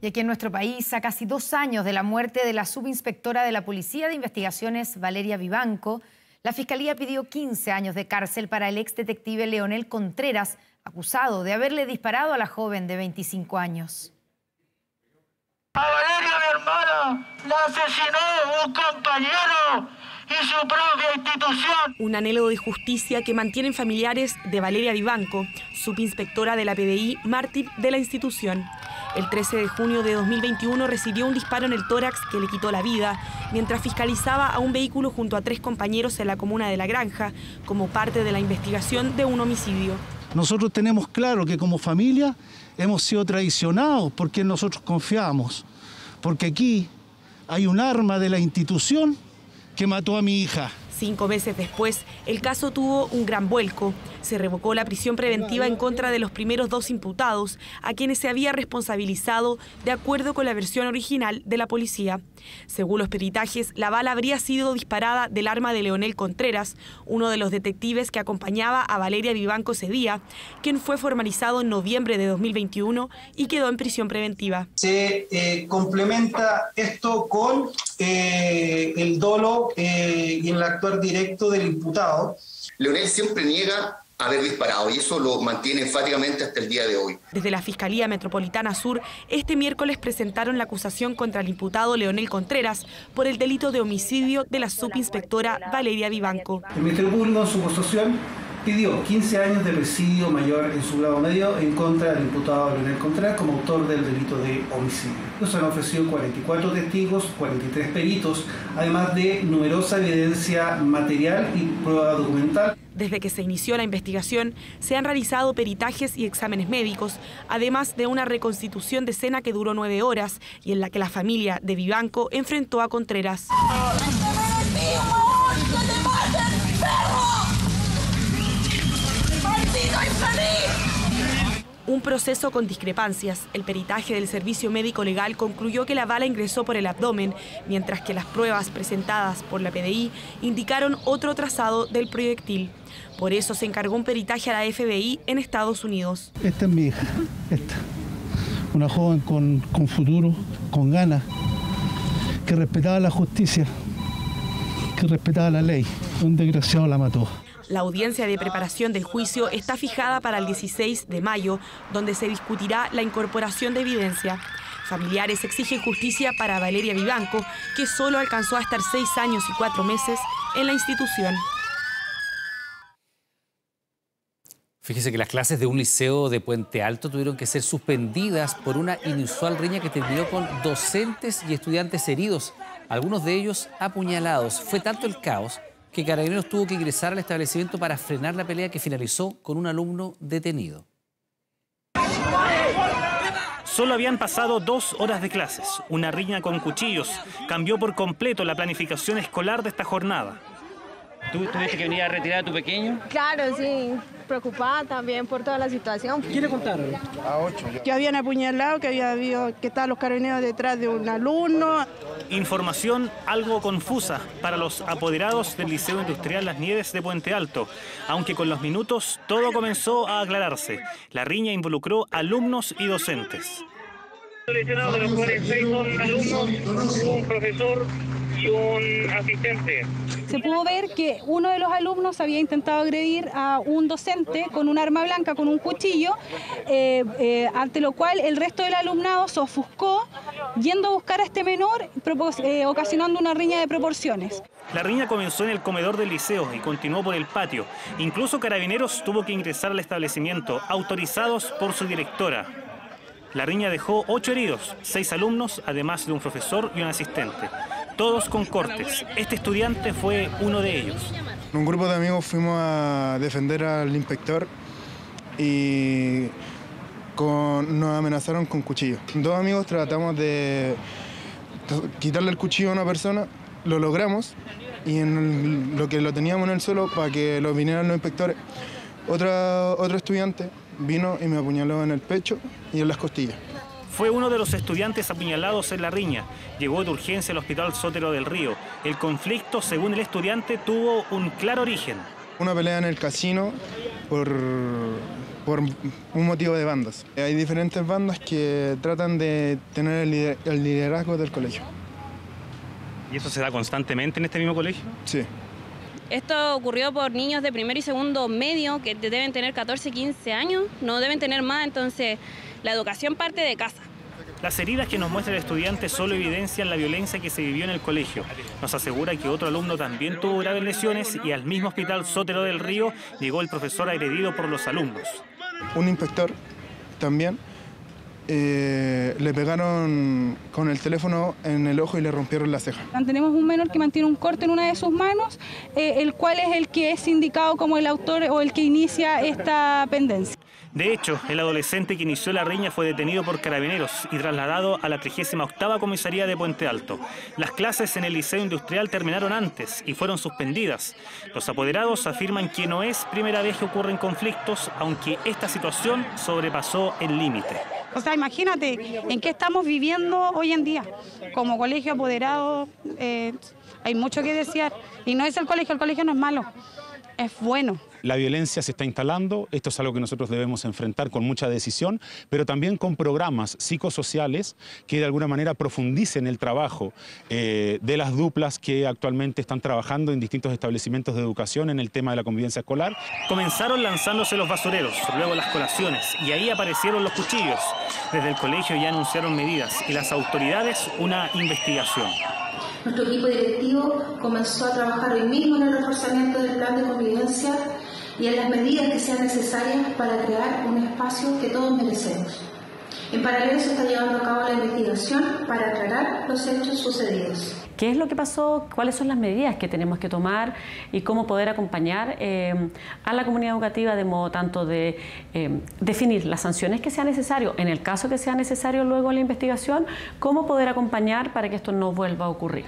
Y aquí en nuestro país, a casi 2 años de la muerte de la subinspectora de la Policía de Investigaciones, Valeria Vivanco, la Fiscalía pidió 15 años de cárcel para el exdetective Leonel Contreras, acusado de haberle disparado a la joven de 25 años. A Valeria, mi hermana, la asesinó un compañero y su propia institución. Un anhelo de justicia que mantienen familiares de Valeria Vivanco, subinspectora de la PDI, mártir de la institución. El 13 de junio de 2021 recibió un disparo en el tórax que le quitó la vida, mientras fiscalizaba a un vehículo junto a 3 compañeros en la comuna de La Granja, como parte de la investigación de un homicidio. Nosotros tenemos claro que como familia hemos sido traicionados porque nosotros confiamos, porque aquí hay un arma de la institución que mató a mi hija. 5 meses después, el caso tuvo un gran vuelco. Se revocó la prisión preventiva en contra de los primeros 2 imputados, a quienes se había responsabilizado de acuerdo con la versión original de la policía. Según los peritajes, la bala habría sido disparada del arma de Leonel Contreras, uno de los detectives que acompañaba a Valeria Vivanco ese día, quien fue formalizado en noviembre de 2021 y quedó en prisión preventiva. Se complementa esto con el dolo y el actuar directo del imputado. Leonel siempre niega haber disparado y eso lo mantiene enfáticamente hasta el día de hoy. Desde la Fiscalía Metropolitana Sur, este miércoles presentaron la acusación contra el imputado Leonel Contreras por el delito de homicidio de la subinspectora Valeria Vivanco. El Ministerio Público en su acusación pidió 15 años de presidio mayor en su grado medio en contra del imputado Leonel Contreras como autor del delito de homicidio. Se han ofrecido 44 testigos, 43 peritos, además de numerosa evidencia material y prueba documental. Desde que se inició la investigación, se han realizado peritajes y exámenes médicos, además de una reconstitución de escena que duró 9 horas y en la que la familia de Vivanco enfrentó a Contreras. Un proceso con discrepancias. El peritaje del Servicio Médico Legal concluyó que la bala ingresó por el abdomen, mientras que las pruebas presentadas por la PDI indicaron otro trazado del proyectil. Por eso se encargó un peritaje a la FBI en Estados Unidos. Esta es mi hija, esta. Una joven con futuro, con ganas, que respetaba la justicia, que respetaba la ley. Un desgraciado la mató. La audiencia de preparación del juicio está fijada para el 16 de mayo, donde se discutirá la incorporación de evidencia. Familiares exigen justicia para Valeria Vivanco, que solo alcanzó a estar 6 años y 4 meses en la institución. Fíjese que las clases de un liceo de Puente Alto tuvieron que ser suspendidas por una inusual riña que terminó con docentes y estudiantes heridos, algunos de ellos apuñalados. Fue tanto el caos que Carabineros tuvo que ingresar al establecimiento para frenar la pelea que finalizó con un alumno detenido. Solo habían pasado 2 horas de clases. Una riña con cuchillos cambió por completo la planificación escolar de esta jornada. ¿Tú tuviste que venir a retirar a tu pequeño? Claro, sí. Preocupada también por toda la situación. ¿Qué le contaron? Que habían apuñalado, que estaban los carabineros detrás de un alumno. Información algo confusa para los apoderados del Liceo Industrial Las Nieves de Puente Alto, aunque con los minutos todo comenzó a aclararse. La riña involucró alumnos y docentes. Lesionados, de los cuales 6 son alumnos, un profesor y un asistente. Se pudo ver que uno de los alumnos había intentado agredir a un docente con un arma blanca, con un cuchillo, ante lo cual el resto del alumnado se ofuscó yendo a buscar a este menor, ocasionando una riña de proporciones. La riña comenzó en el comedor del liceo y continuó por el patio. Incluso Carabineros tuvo que ingresar al establecimiento, autorizados por su directora. La riña dejó 8 heridos, 6 alumnos, además de un profesor y un asistente. Todos con cortes. Este estudiante fue uno de ellos. Un grupo de amigos fuimos a defender al inspector y nos amenazaron con cuchillo. 2 amigos tratamos de quitarle el cuchillo a una persona, lo logramos, y en lo que lo teníamos en el suelo para que lo vinieran los inspectores, otro estudiante vino y me apuñaló en el pecho y en las costillas. Fue uno de los estudiantes apuñalados en La Riña. Llegó de urgencia al Hospital Sotero del Río. El conflicto, según el estudiante, tuvo un claro origen. Una pelea en el casino por un motivo de bandas. Hay diferentes bandas que tratan de tener el liderazgo del colegio. ¿Y eso se da constantemente en este mismo colegio? Sí. Esto ocurrió por niños de primero y segundo medio que deben tener 14, 15 años, no deben tener más, entonces la educación parte de casa. Las heridas que nos muestra el estudiante solo evidencian la violencia que se vivió en el colegio. Nos asegura que otro alumno también tuvo graves lesiones y al mismo Hospital Sotero del Río llegó el profesor agredido por los alumnos. Un inspector también le pegaron con el teléfono en el ojo y le rompieron la ceja. Tenemos un menor que mantiene un corte en una de sus manos, el cual es el que es indicado como el autor o el que inicia esta pendencia. De hecho, el adolescente que inició la riña fue detenido por carabineros y trasladado a la 38ª comisaría de Puente Alto. Las clases en el Liceo Industrial terminaron antes y fueron suspendidas. Los apoderados afirman que no es primera vez que ocurren conflictos, aunque esta situación sobrepasó el límite. O sea, imagínate en qué estamos viviendo hoy en día. Como colegio apoderado hay mucho que desear. Y no es el colegio no es malo, es bueno. La violencia se está instalando, esto es algo que nosotros debemos enfrentar con mucha decisión, pero también con programas psicosociales que de alguna manera profundicen el trabajo de las duplas que actualmente están trabajando en distintos establecimientos de educación en el tema de la convivencia escolar. Comenzaron lanzándose los basureros, luego las colaciones, y ahí aparecieron los cuchillos. Desde el colegio ya anunciaron medidas y las autoridades una investigación. Nuestro equipo directivo comenzó a trabajar hoy mismo en el reforzamiento del plan de convivencia y en las medidas que sean necesarias para crear un espacio que todos merecemos. En paralelo se está llevando a cabo la investigación para aclarar los hechos sucedidos. ¿Qué es lo que pasó? ¿Cuáles son las medidas que tenemos que tomar? Y cómo poder acompañar a la comunidad educativa de modo tanto de definir las sanciones que sea necesario, en el caso que sea necesario luego la investigación, cómo poder acompañar para que esto no vuelva a ocurrir.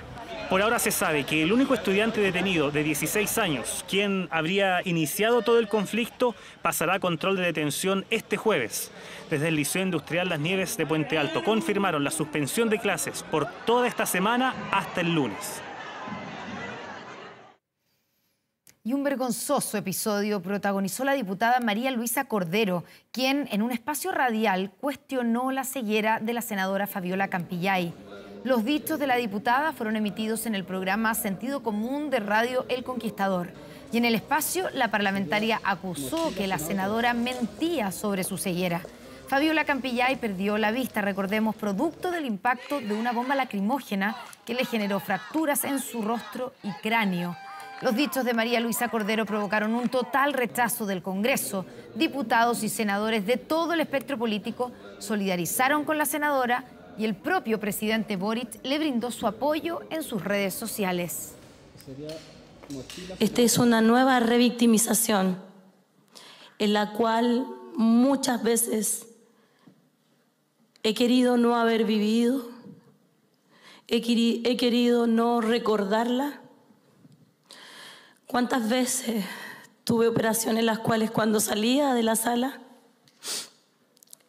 Por ahora se sabe que el único estudiante detenido de 16 años, quien habría iniciado todo el conflicto, pasará a control de detención este jueves. Desde el Liceo Industrial Las Nieves de Puente Alto confirmaron la suspensión de clases por toda esta semana hasta el lunes. Y un vergonzoso episodio protagonizó la diputada María Luisa Cordero, quien en un espacio radial cuestionó la ceguera de la senadora Fabiola Campillay. Los dichos de la diputada fueron emitidos en el programa Sentido Común de Radio El Conquistador. Y en el espacio, la parlamentaria acusó que la senadora mentía sobre su ceguera. Fabiola Campillay perdió la vista, recordemos, producto del impacto de una bomba lacrimógena que le generó fracturas en su rostro y cráneo. Los dichos de María Luisa Cordero provocaron un total rechazo del Congreso. Diputados y senadores de todo el espectro político solidarizaron con la senadora y el propio presidente Boric le brindó su apoyo en sus redes sociales. Esta es una nueva revictimización en la cual muchas veces he querido no haber vivido, he querido no recordarla. ¿Cuántas veces tuve operaciones en las cuales cuando salía de la sala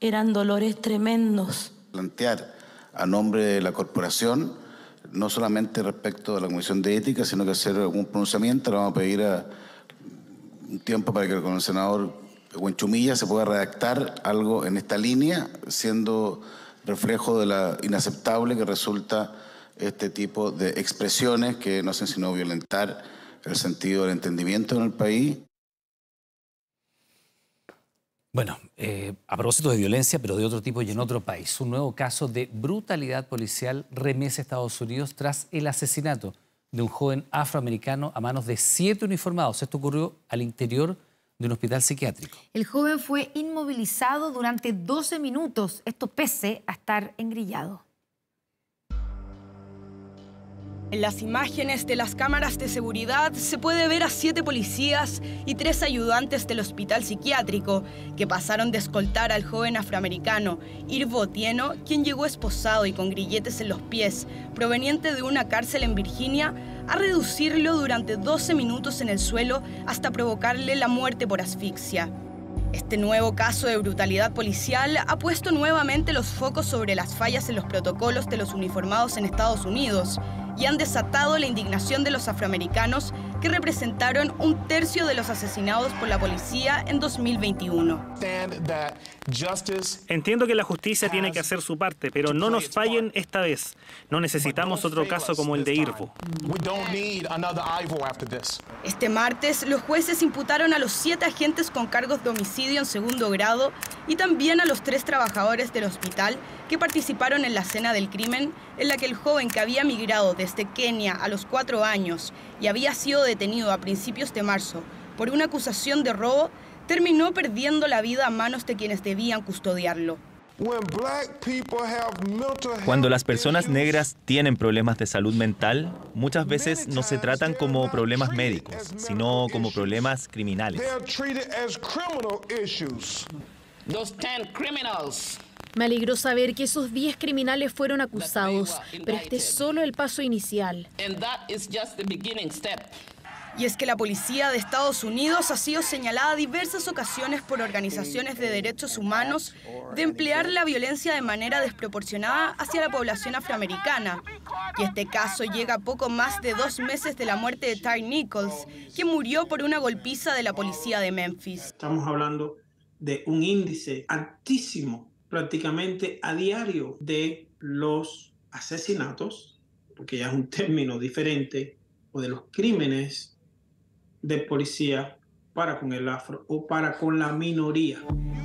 eran dolores tremendos? Plantear a nombre de la corporación, no solamente respecto a la Comisión de Ética, sino que hacer un pronunciamiento. Le vamos a pedir un tiempo para que con el senador Huenchumilla se pueda redactar algo en esta línea, siendo reflejo de la inaceptable que resulta este tipo de expresiones que no hacen sino violentar el sentido del entendimiento en el país. Bueno, a propósito de violencia, pero de otro tipo y en otro país, un nuevo caso de brutalidad policial remece a Estados Unidos tras el asesinato de un joven afroamericano a manos de 7 uniformados. Esto ocurrió al interior de un hospital psiquiátrico. El joven fue inmovilizado durante 12 minutos, esto pese a estar engrillado. En las imágenes de las cámaras de seguridad se puede ver a 7 policías y 3 ayudantes del hospital psiquiátrico que pasaron de escoltar al joven afroamericano Irvo Otieno, quien llegó esposado y con grilletes en los pies, proveniente de una cárcel en Virginia, a reducirlo durante 12 minutos en el suelo hasta provocarle la muerte por asfixia. Este nuevo caso de brutalidad policial ha puesto nuevamente los focos sobre las fallas en los protocolos de los uniformados en Estados Unidos y han desatado la indignación de los afroamericanos que representaron 1/3 de los asesinados por la policía en 2021. Entiendo que la justicia tiene que hacer su parte, pero no nos fallen esta vez. No necesitamos otro caso como el de Irvo. Este martes, los jueces imputaron a los 7 agentes con cargos de homicidio en segundo grado y también a los 3 trabajadores del hospital que participaron en la escena del crimen, en la que el joven que había migrado desde Kenia a los 4 años y había sido detenido a principios de marzo por una acusación de robo, terminó perdiendo la vida a manos de quienes debían custodiarlo. Cuando las personas negras tienen problemas de salud mental, muchas veces no se tratan como problemas médicos, sino como problemas criminales. Me alegró saber que esos 10 criminales fueron acusados, pero este es solo el paso inicial. Y es que la policía de Estados Unidos ha sido señalada diversas ocasiones por organizaciones de derechos humanos de emplear la violencia de manera desproporcionada hacia la población afroamericana. Y este caso llega a poco más de 2 meses de la muerte de Tyre Nichols, quien murió por una golpiza de la policía de Memphis. Estamos hablando de un índice altísimo, prácticamente a diario, de los asesinatos, porque ya es un término diferente, o de los crímenes de policía para con el afro o para con la minoría.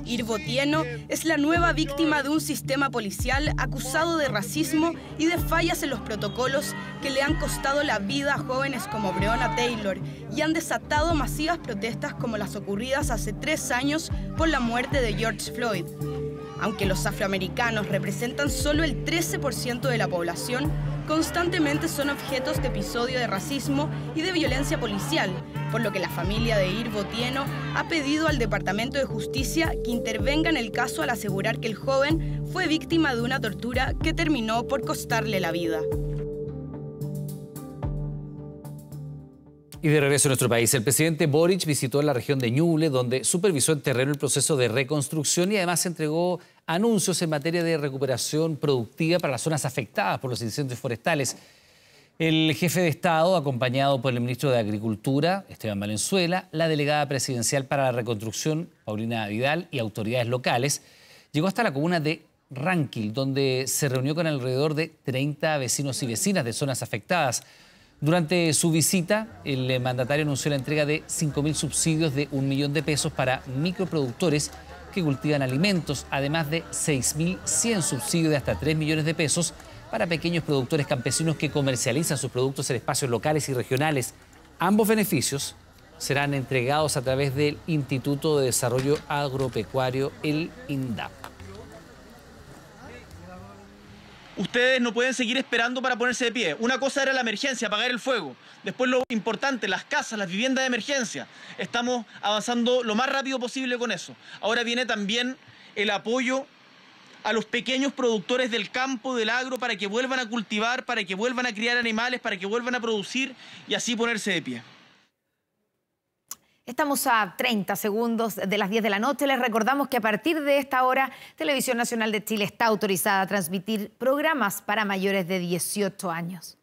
Irvo Otieno es la nueva víctima de un sistema policial acusado de racismo y de fallas en los protocolos que le han costado la vida a jóvenes como Breonna Taylor y han desatado masivas protestas como las ocurridas hace 3 años por la muerte de George Floyd. Aunque los afroamericanos representan solo el 13% de la población, constantemente son objetos de episodios de racismo y de violencia policial, por lo que la familia de Irvo Otieno ha pedido al Departamento de Justicia que intervenga en el caso al asegurar que el joven fue víctima de una tortura que terminó por costarle la vida. Y de regreso a nuestro país, el presidente Boric visitó la región de Ñuble, donde supervisó en terreno el proceso de reconstrucción y además entregó anuncios en materia de recuperación productiva para las zonas afectadas por los incendios forestales. El jefe de Estado, acompañado por el ministro de Agricultura, Esteban Valenzuela, la delegada presidencial para la reconstrucción, Paulina Vidal, y autoridades locales, llegó hasta la comuna de Ranquil, donde se reunió con alrededor de 30 vecinos y vecinas de zonas afectadas. Durante su visita, el mandatario anunció la entrega de 5.000 subsidios de 1 millón de pesos para microproductores que cultivan alimentos, además de 6.100 subsidios de hasta 3 millones de pesos para pequeños productores campesinos que comercializan sus productos en espacios locales y regionales. Ambos beneficios serán entregados a través del Instituto de Desarrollo Agropecuario, el INDAP. Ustedes no pueden seguir esperando para ponerse de pie. Una cosa era la emergencia, apagar el fuego. Después lo importante, las casas, las viviendas de emergencia. Estamos avanzando lo más rápido posible con eso. Ahora viene también el apoyo a los pequeños productores del campo, del agro, para que vuelvan a cultivar, para que vuelvan a criar animales, para que vuelvan a producir y así ponerse de pie. Estamos a 30 segundos de las 10 de la noche. Les recordamos que a partir de esta hora, Televisión Nacional de Chile está autorizada a transmitir programas para mayores de 18 años.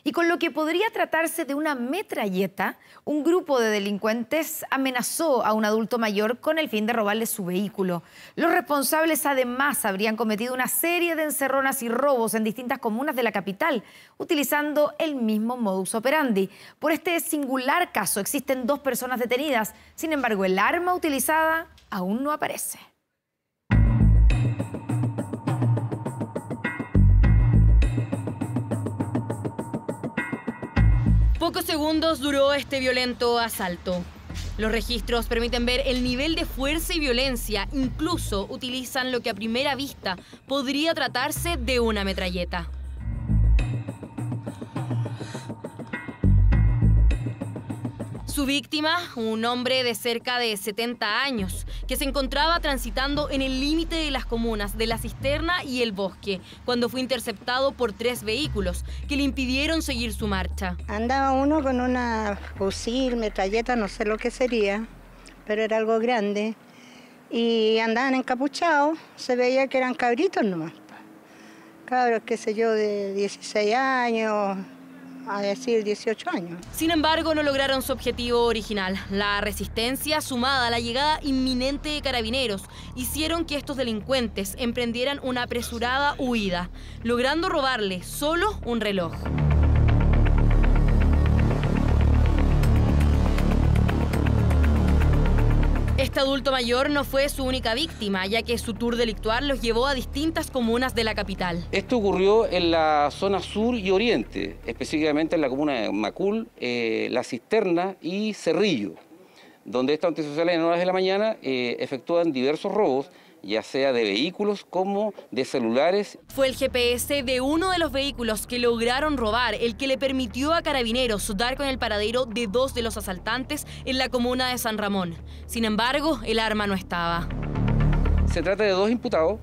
Y con lo que podría tratarse de una metralleta, un grupo de delincuentes amenazó a un adulto mayor con el fin de robarle su vehículo. Los responsables además habrían cometido una serie de encerronas y robos en distintas comunas de la capital, utilizando el mismo modus operandi. Por este singular caso existen 2 personas detenidas, sin embargo el arma utilizada aún no aparece. Pocos segundos duró este violento asalto. Los registros permiten ver el nivel de fuerza y violencia. Incluso utilizan lo que a primera vista podría tratarse de una metralleta. Su víctima, un hombre de cerca de 70 años, que se encontraba transitando en el límite de las comunas de La Cisterna y El Bosque, cuando fue interceptado por 3 vehículos que le impidieron seguir su marcha. Andaba uno con una fusil, metralleta, no sé lo que sería, pero era algo grande, y andaban encapuchados, se veía que eran cabritos nomás. Cabros, qué sé yo, de 16 años, a decir 18 años. Sin embargo, no lograron su objetivo original. La resistencia, sumada a la llegada inminente de carabineros, hicieron que estos delincuentes emprendieran una apresurada huida, logrando robarle solo un reloj. Este adulto mayor no fue su única víctima, ya que su tour delictual los llevó a distintas comunas de la capital. Esto ocurrió en la zona sur y oriente, específicamente en la comuna de Macul, La Cisterna y Cerrillo, donde estos antisociales en horas de la mañana efectúan diversos robos, ya sea de vehículos como de celulares. Fue el GPS de uno de los vehículos que lograron robar el que le permitió a carabineros dar con el paradero de 2 de los asaltantes en la comuna de San Ramón. Sin embargo, el arma no estaba. Se trata de dos imputados,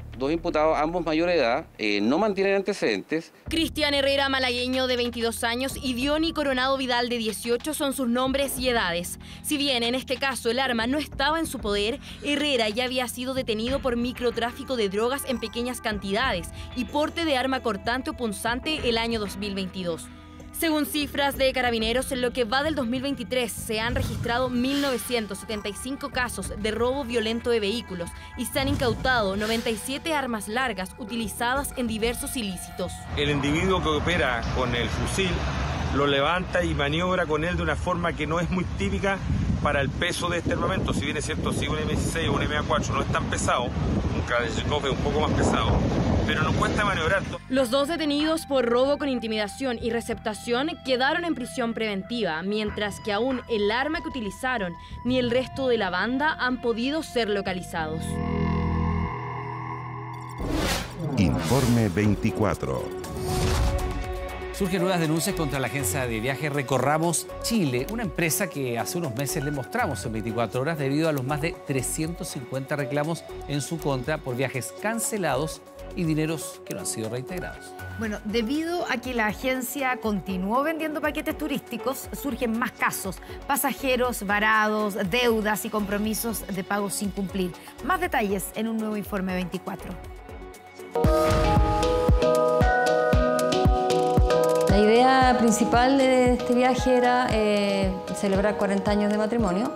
ambos mayores de edad, no mantienen antecedentes. Cristian Herrera Malagueño, de 22 años, y Diony Coronado Vidal, de 18, son sus nombres y edades. Si bien en este caso el arma no estaba en su poder, Herrera ya había sido detenido por microtráfico de drogas en pequeñas cantidades y porte de arma cortante o punzante el año 2022. Según cifras de Carabineros, en lo que va del 2023 se han registrado 1.975 casos de robo violento de vehículos y se han incautado 97 armas largas utilizadas en diversos ilícitos. El individuo que opera con el fusil lo levanta y maniobra con él de una forma que no es muy típica para el peso de este armamento. Si bien es cierto, si un M16 o un M4 no es tan pesado, un Kalashnikov es un poco más pesado, pero no cuesta maniobrar. Los 2 detenidos por robo con intimidación y receptación quedaron en prisión preventiva, mientras que aún el arma que utilizaron ni el resto de la banda han podido ser localizados. Informe 24. Surgen nuevas denuncias contra la agencia de viajes Recorramos Chile, una empresa que hace unos meses le mostramos en 24 horas debido a los más de 350 reclamos en su contra por viajes cancelados y dineros que no han sido reintegrados. Bueno, debido a que la agencia continuó vendiendo paquetes turísticos, surgen más casos, pasajeros varados, deudas y compromisos de pago sin cumplir. Más detalles en un nuevo Informe 24. La idea principal de este viaje era celebrar 40 años de matrimonio,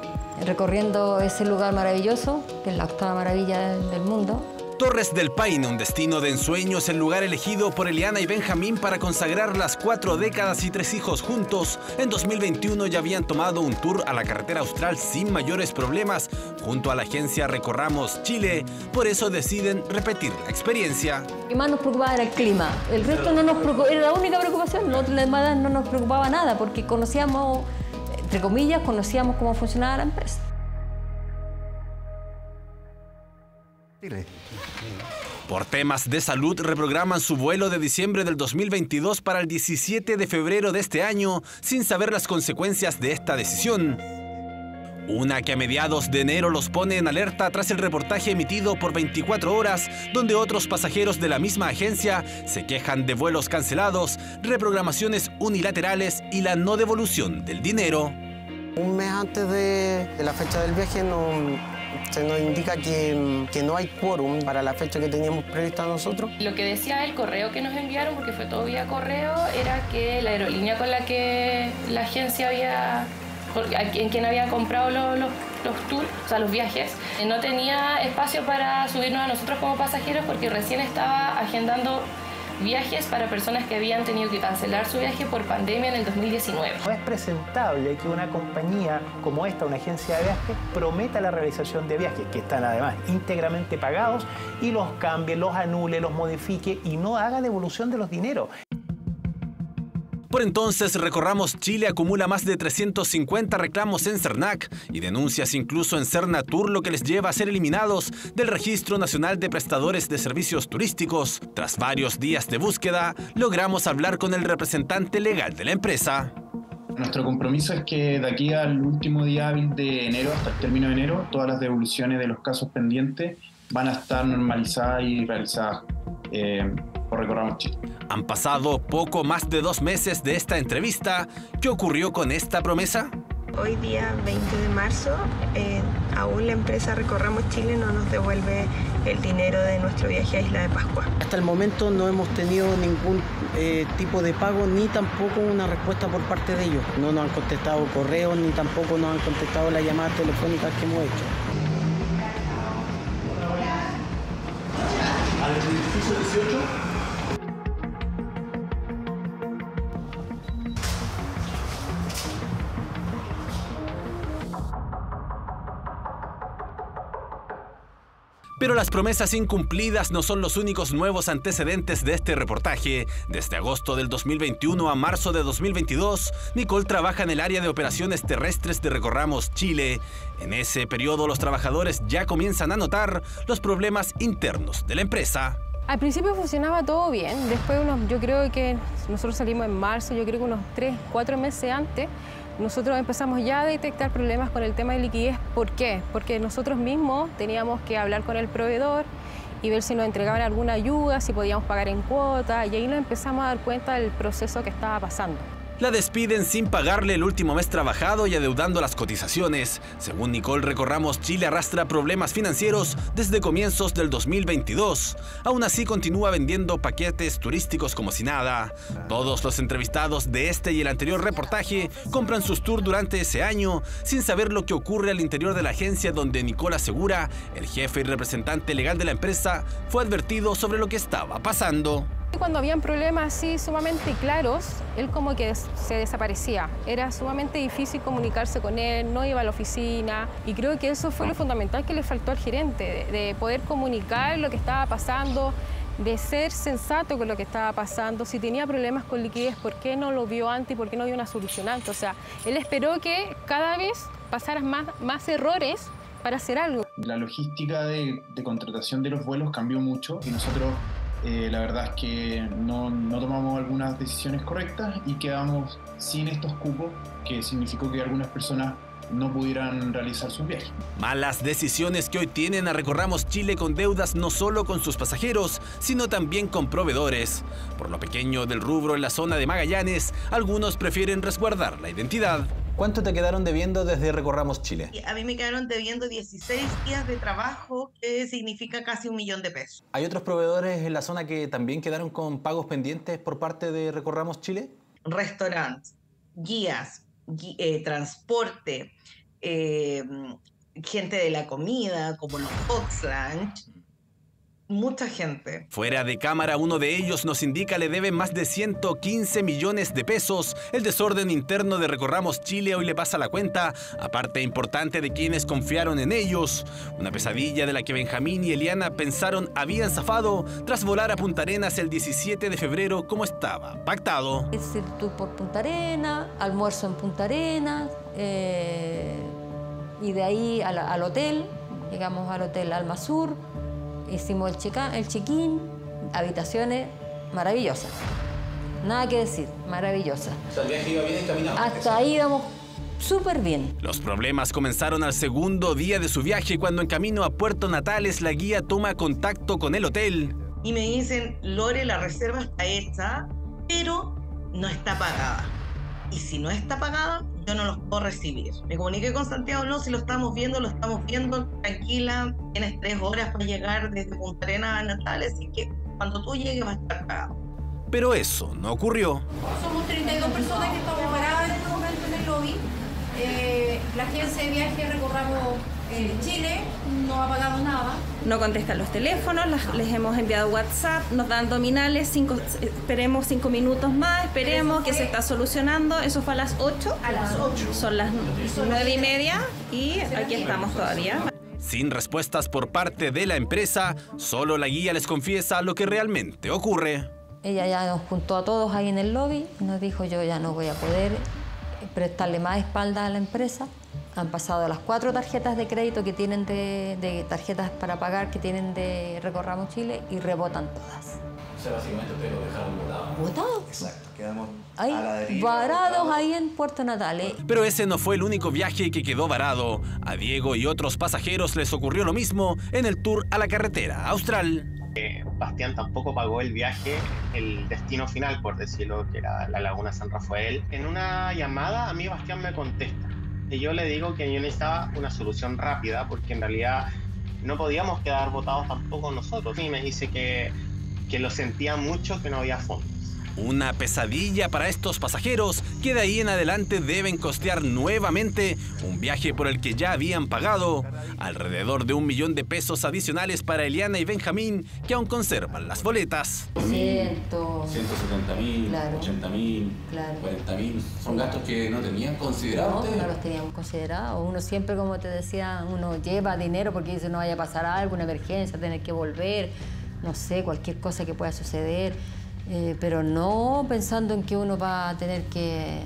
recorriendo ese lugar maravilloso, que es la 8ª maravilla del mundo. Torres del Paine, un destino de ensueño, es el lugar elegido por Eliana y Benjamín para consagrar las 4 décadas y 3 hijos juntos. En 2021 ya habían tomado un tour a la carretera austral sin mayores problemas junto a la agencia Recorramos Chile. Por eso deciden repetir la experiencia. Lo que más nos preocupaba era el clima. El resto no nos preocupaba, era la única preocupación. No nos preocupaba nada porque conocíamos, entre comillas, cómo funcionaba la empresa. Por temas de salud, reprograman su vuelo de diciembre del 2022 para el 17 de febrero de este año, sin saber las consecuencias de esta decisión. Una que a mediados de enero los pone en alerta tras el reportaje emitido por 24 horas, donde otros pasajeros de la misma agencia se quejan de vuelos cancelados, reprogramaciones unilaterales y la no devolución del dinero. Un mes antes de la fecha del viaje se nos indica que no hay quórum para la fecha que teníamos prevista nosotros. Lo que decía el correo que nos enviaron, porque fue todo vía correo, era que la aerolínea con la que la agencia en quien había comprado los tours, o sea, los viajes, no tenía espacio para subirnos a nosotros como pasajeros porque recién estaba agendando viajes para personas que habían tenido que cancelar su viaje por pandemia en el 2019. No es presentable que una compañía como esta, una agencia de viajes, prometa la realización de viajes, que están además íntegramente pagados, y los cambie, los anule, los modifique y no haga devolución de los dineros. Por entonces, Recorramos Chile acumula más de 350 reclamos en Cernac y denuncias incluso en Cernatur, lo que les lleva a ser eliminados del Registro Nacional de Prestadores de Servicios Turísticos. Tras varios días de búsqueda, logramos hablar con el representante legal de la empresa. Nuestro compromiso es que de aquí al último día hábil de enero, hasta el término de enero, todas las devoluciones de los casos pendientes van a estar normalizadas y realizadas por Recorramos Chile. Han pasado poco más de 2 meses de esta entrevista. ¿Qué ocurrió con esta promesa? Hoy día 20 de marzo, aún la empresa Recorramos Chile no nos devuelve el dinero de nuestro viaje a Isla de Pascua. Hasta el momento no hemos tenido ningún tipo de pago ni tampoco una respuesta por parte de ellos. No nos han contestado correos ni tampoco nos han contestado las llamadas telefónicas que hemos hecho. ¿Al edificio 18? Pero las promesas incumplidas no son los únicos nuevos antecedentes de este reportaje. Desde agosto del 2021 a marzo de 2022, Nicole trabaja en el área de operaciones terrestres de Recorramos Chile. En ese periodo, los trabajadores ya comienzan a notar los problemas internos de la empresa. Al principio funcionaba todo bien, después yo creo que nosotros salimos en marzo, yo creo que unos 3, 4 meses antes, nosotros empezamos ya a detectar problemas con el tema de liquidez. ¿Por qué? Porque nosotros mismos teníamos que hablar con el proveedor y ver si nos entregaban alguna ayuda, si podíamos pagar en cuota, y ahí nos empezamos a dar cuenta del proceso que estaba pasando. La despiden sin pagarle el último mes trabajado y adeudando las cotizaciones. Según Nicole, Recorramos Chile arrastra problemas financieros desde comienzos del 2022. Aún así, continúa vendiendo paquetes turísticos como si nada. Todos los entrevistados de este y el anterior reportaje compran sus tours durante ese año, sin saber lo que ocurre al interior de la agencia, donde Nicole asegura el jefe y representante legal de la empresa fue advertido sobre lo que estaba pasando. Cuando habían problemas así sumamente claros, él como que se desaparecía. Era sumamente difícil comunicarse con él, no iba a la oficina. Y creo que eso fue lo fundamental que le faltó al gerente, de poder comunicar lo que estaba pasando, de ser sensato con lo que estaba pasando. Si tenía problemas con liquidez, ¿por qué no lo vio antes y por qué no dio una solución antes? O sea, él esperó que cada vez pasaran más errores para hacer algo. La logística de contratación de los vuelos cambió mucho y nosotros la verdad es que no tomamos algunas decisiones correctas y quedamos sin estos cupos, que significó que algunas personas no pudieran realizar sus viajes. Malas decisiones que hoy tienen a Recorramos Chile con deudas no solo con sus pasajeros, sino también con proveedores. Por lo pequeño del rubro en la zona de Magallanes, algunos prefieren resguardar la identidad. ¿Cuánto te quedaron debiendo desde Recorramos Chile? A mí me quedaron debiendo 16 días de trabajo, que significa casi 1 millón de pesos. ¿Hay otros proveedores en la zona que también quedaron con pagos pendientes por parte de Recorramos Chile? Restaurantes, guías, transporte, gente de la comida, como los Fox Lunch. Mucha gente. Fuera de cámara, uno de ellos nos indica le deben más de 115 millones de pesos. El desorden interno de Recorramos Chile hoy le pasa la cuenta a parte importante de quienes confiaron en ellos. Una pesadilla de la que Benjamín y Eliana pensaron habían zafado tras volar a Punta Arenas el 17 de febrero como estaba pactado. Es decir, tú por Punta Arenas, almuerzo en Punta Arenas, y de ahí al hotel, llegamos al Hotel Alma Sur. Hicimos el check-in, habitaciones maravillosas. Nada que decir, maravillosas. O sea, el viaje iba bien encaminado. Hasta ahí íbamos súper bien. Los problemas comenzaron al segundo día de su viaje, cuando en camino a Puerto Natales la guía toma contacto con el hotel. Y me dicen, Lore, la reserva está hecha, pero no está pagada. Y si no está pagada, yo no los puedo recibir. Me comuniqué con Santiago, no, si lo estamos viendo, tranquila, tienes 3 horas para llegar desde Punta Arenas a Natales, así que cuando tú llegues va a estar pagado. Pero eso no ocurrió. Somos 32 personas que estamos paradas en este momento en el lobby. La agencia de viaje Recorramos Chile no ha pagado nada. No contestan los teléfonos, les hemos enviado WhatsApp, nos dan nominales, esperemos 5 minutos más, esperemos que se está solucionando. Eso fue a las 8. A las 8. Son las 9:30 y aquí estamos todavía. Sin respuestas por parte de la empresa, solo la guía les confiesa lo que realmente ocurre. Ella ya nos juntó a todos ahí en el lobby y nos dijo: yo ya no voy a poder prestarle más espalda a la empresa. Han pasado las 4 tarjetas de crédito que tienen de tarjetas para pagar que tienen de Recorramos Chile y rebotan todas. O sea, básicamente ustedes lo dejaron botado. ¿Botado? Exacto, quedamos ahí, a la deriva. varados ahí en Puerto Natales. Pero ese no fue el único viaje que quedó varado. A Diego y otros pasajeros les ocurrió lo mismo en el tour a la carretera austral. Bastián tampoco pagó el viaje, el destino final, por decirlo, que era la Laguna San Rafael. En una llamada a mí Bastián me contesta y yo le digo que yo necesitaba una solución rápida porque en realidad no podíamos quedar botados tampoco nosotros. Y me dice que lo sentía mucho, que no había fondos. Una pesadilla para estos pasajeros que de ahí en adelante deben costear nuevamente un viaje por el que ya habían pagado alrededor de 1 millón de pesos adicionales para Eliana y Benjamín, que aún conservan las boletas. 170.000, claro. 80.000, Claro. 40.000. Son gastos que no tenían considerados. No los teníamos considerados. Uno siempre, como te decía, uno lleva dinero porque dice no vaya a pasar algo, una emergencia, tener que volver, no sé, cualquier cosa que pueda suceder. Pero no pensando en que uno va a tener que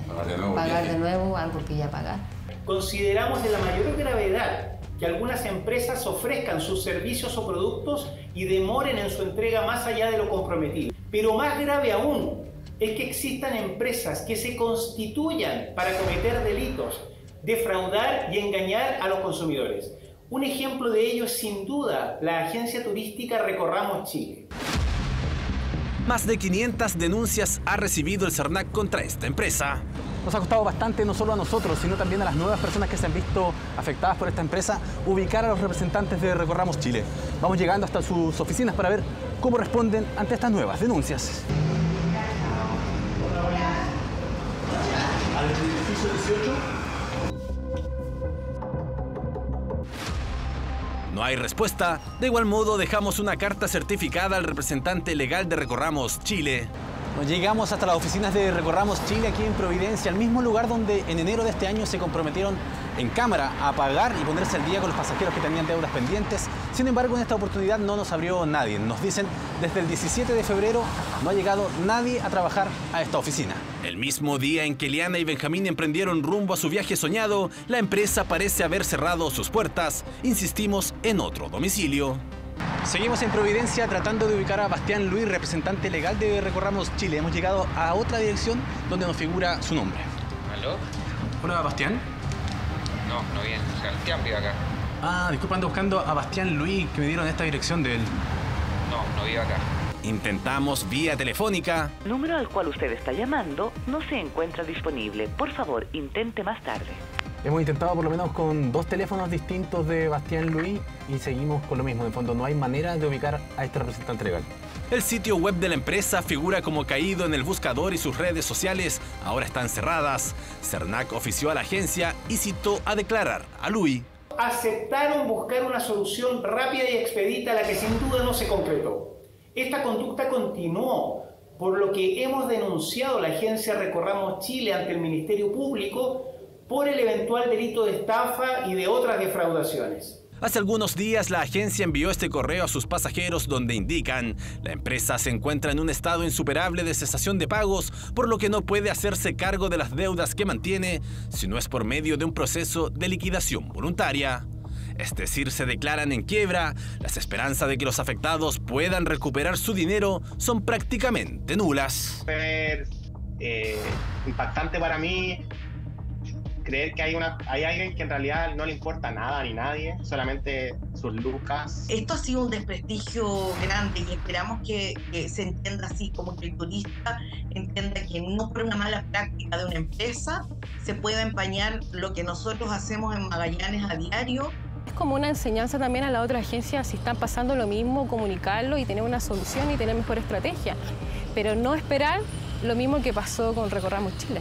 pagar de nuevo algo que ya pagaste. Consideramos de la mayor gravedad que algunas empresas ofrezcan sus servicios o productos y demoren en su entrega más allá de lo comprometido. Pero más grave aún es que existan empresas que se constituyan para cometer delitos, defraudar y engañar a los consumidores. Un ejemplo de ello es sin duda la agencia turística Recorramos Chile. Más de 500 denuncias ha recibido el CERNAC contra esta empresa. Nos ha costado bastante, no solo a nosotros, sino también a las nuevas personas que se han visto afectadas por esta empresa, ubicar a los representantes de Recorramos Chile. Vamos llegando hasta sus oficinas para ver cómo responden ante estas nuevas denuncias. ¿Al edificio 18? No hay respuesta. De igual modo, dejamos una carta certificada al representante legal de Recorramos Chile. Nos llegamos hasta las oficinas de Recorramos Chile, aquí en Providencia, el mismo lugar donde en enero de este año se comprometieron en cámara a pagar y ponerse al día con los pasajeros que tenían deudas pendientes. Sin embargo, en esta oportunidad no nos abrió nadie. Nos dicen, desde el 17 de febrero no ha llegado nadie a trabajar a esta oficina. El mismo día en que Eliana y Benjamín emprendieron rumbo a su viaje soñado, la empresa parece haber cerrado sus puertas. Insistimos en otro domicilio. Seguimos en Providencia tratando de ubicar a Bastián Luis, representante legal de Recorramos Chile. Hemos llegado a otra dirección donde nos figura su nombre. ¿Aló? Hola, Bastián. No bien. Sebastián vive acá. Ah, disculpa, ando buscando a Bastián Luis, que me dieron esta dirección de él. No vive acá. Intentamos vía telefónica. El número al cual usted está llamando no se encuentra disponible. Por favor, intente más tarde. Hemos intentado por lo menos con 2 teléfonos distintos de Bastián Luis y seguimos con lo mismo. En fondo, no hay manera de ubicar a este representante legal. El sitio web de la empresa figura como caído en el buscador y sus redes sociales ahora están cerradas. CERNAC ofició a la agencia y citó a declarar a Luis. Aceptaron buscar una solución rápida y expedita a la que sin duda no se concretó. Esta conducta continuó, por lo que hemos denunciado a la agencia Recorramos Chile ante el Ministerio Público por el eventual delito de estafa y de otras defraudaciones. Hace algunos días la agencia envió este correo a sus pasajeros donde indican la empresa se encuentra en un estado insuperable de cesación de pagos, por lo que no puede hacerse cargo de las deudas que mantiene si no es por medio de un proceso de liquidación voluntaria. Es decir, se declaran en quiebra, las esperanzas de que los afectados puedan recuperar su dinero son prácticamente nulas. Es impactante para mí creer que hay alguien que en realidad no le importa nada ni nadie, solamente sus lucas. Esto ha sido un desprestigio grande y esperamos que se entienda así, como que el turista entienda que no por una mala práctica de una empresa se pueda empañar lo que nosotros hacemos en Magallanes a diario. Es como una enseñanza también a la otra agencia, si están pasando lo mismo, comunicarlo y tener una solución y tener mejor estrategia, pero no esperar lo mismo que pasó con Recorramos Chile.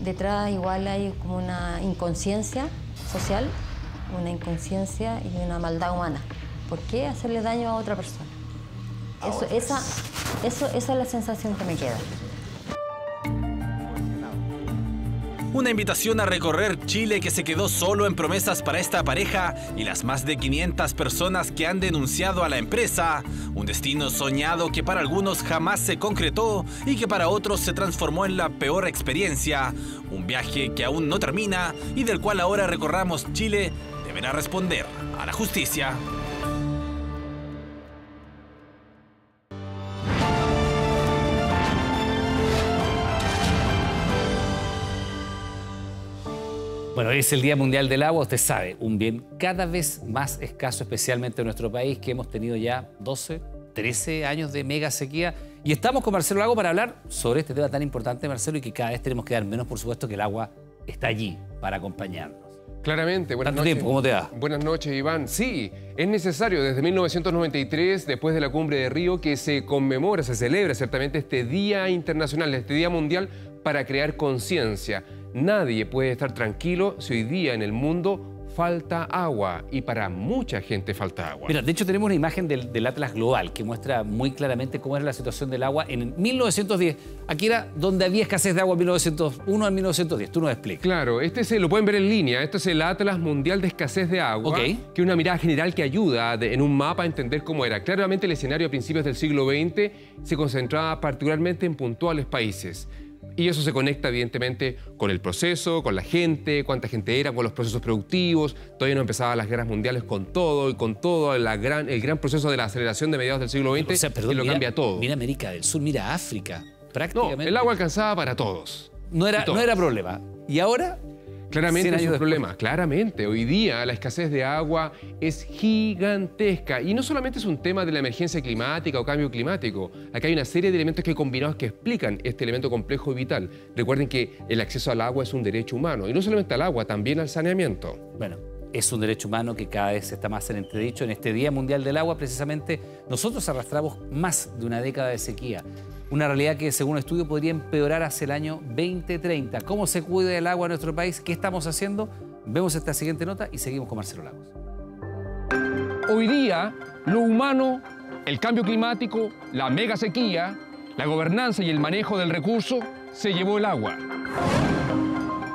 Detrás igual hay como una inconsciencia social, una inconsciencia y una maldad humana. ¿Por qué hacerle daño a otra persona? Esa es la sensación que me queda. Una invitación a recorrer Chile que se quedó solo en promesas para esta pareja y las más de 500 personas que han denunciado a la empresa. Un destino soñado que para algunos jamás se concretó y que para otros se transformó en la peor experiencia. Un viaje que aún no termina y del cual ahora Recorramos Chile deberá responder a la justicia. Bueno, hoy es el Día Mundial del Agua, usted sabe, un bien cada vez más escaso, especialmente en nuestro país, que hemos tenido ya 12, 13 años de mega sequía. Y estamos con Marcelo Lago para hablar sobre este tema tan importante, Marcelo, y que cada vez tenemos que dar menos, por supuesto, que el agua está allí para acompañarnos. Claramente. Buenas noches. Tiempo, ¿cómo te va? Buenas noches, Iván. Sí, es necesario desde 1993, después de la Cumbre de Río, que se conmemora, se celebra ciertamente este Día Internacional, este Día Mundial, para crear conciencia. Nadie puede estar tranquilo si hoy día en el mundo falta agua, y para mucha gente falta agua. Mira, de hecho tenemos una imagen del Atlas Global que muestra muy claramente cómo era la situación del agua en 1910. Aquí era donde había escasez de agua en 1901 a 1910. Tú nos explicas. Claro, lo pueden ver en línea. Este es el Atlas Mundial de Escasez de Agua, que es una mirada general que ayuda en un mapa a entender cómo era. Claramente el escenario a principios del siglo XX se concentraba particularmente en puntuales países. Y eso se conecta evidentemente con el proceso, con la gente, cuánta gente era, con los procesos productivos. Todavía no empezaban las guerras mundiales con todo el gran proceso de la aceleración de mediados del siglo XX, que lo cambia todo. Mira América del Sur, mira África, prácticamente. No, el agua alcanzaba para todos. No era problema. ¿Y ahora? Claramente es un problema, claramente. Hoy día la escasez de agua es gigantesca y no solamente es un tema de la emergencia climática o cambio climático. Acá hay una serie de elementos que combinados que explican este elemento complejo y vital. Recuerden que el acceso al agua es un derecho humano y no solamente al agua, también al saneamiento. Bueno, es un derecho humano que cada vez está más en entredicho. En este Día Mundial del Agua, precisamente, nosotros arrastramos más de una década de sequía. Una realidad que, según un estudio, podría empeorar hacia el año 2030. ¿Cómo se cuida el agua en nuestro país? ¿Qué estamos haciendo? Vemos esta siguiente nota y seguimos con Marcelo Lagos. Hoy día, lo humano, el cambio climático, la mega sequía, la gobernanza y el manejo del recurso se llevó el agua.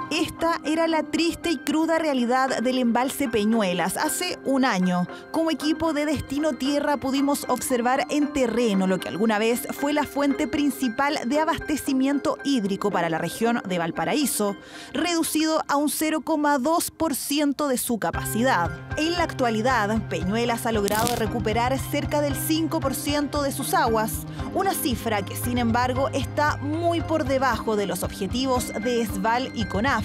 Esta era la triste y cruda realidad del embalse Peñuelas hace un año. Como equipo de Destino Tierra pudimos observar en terreno lo que alguna vez fue la fuente principal de abastecimiento hídrico para la región de Valparaíso, reducido a un 0,2% de su capacidad. En la actualidad, Peñuelas ha logrado recuperar cerca del 5% de sus aguas, una cifra que sin embargo está muy por debajo de los objetivos de ESVAL y CONAF,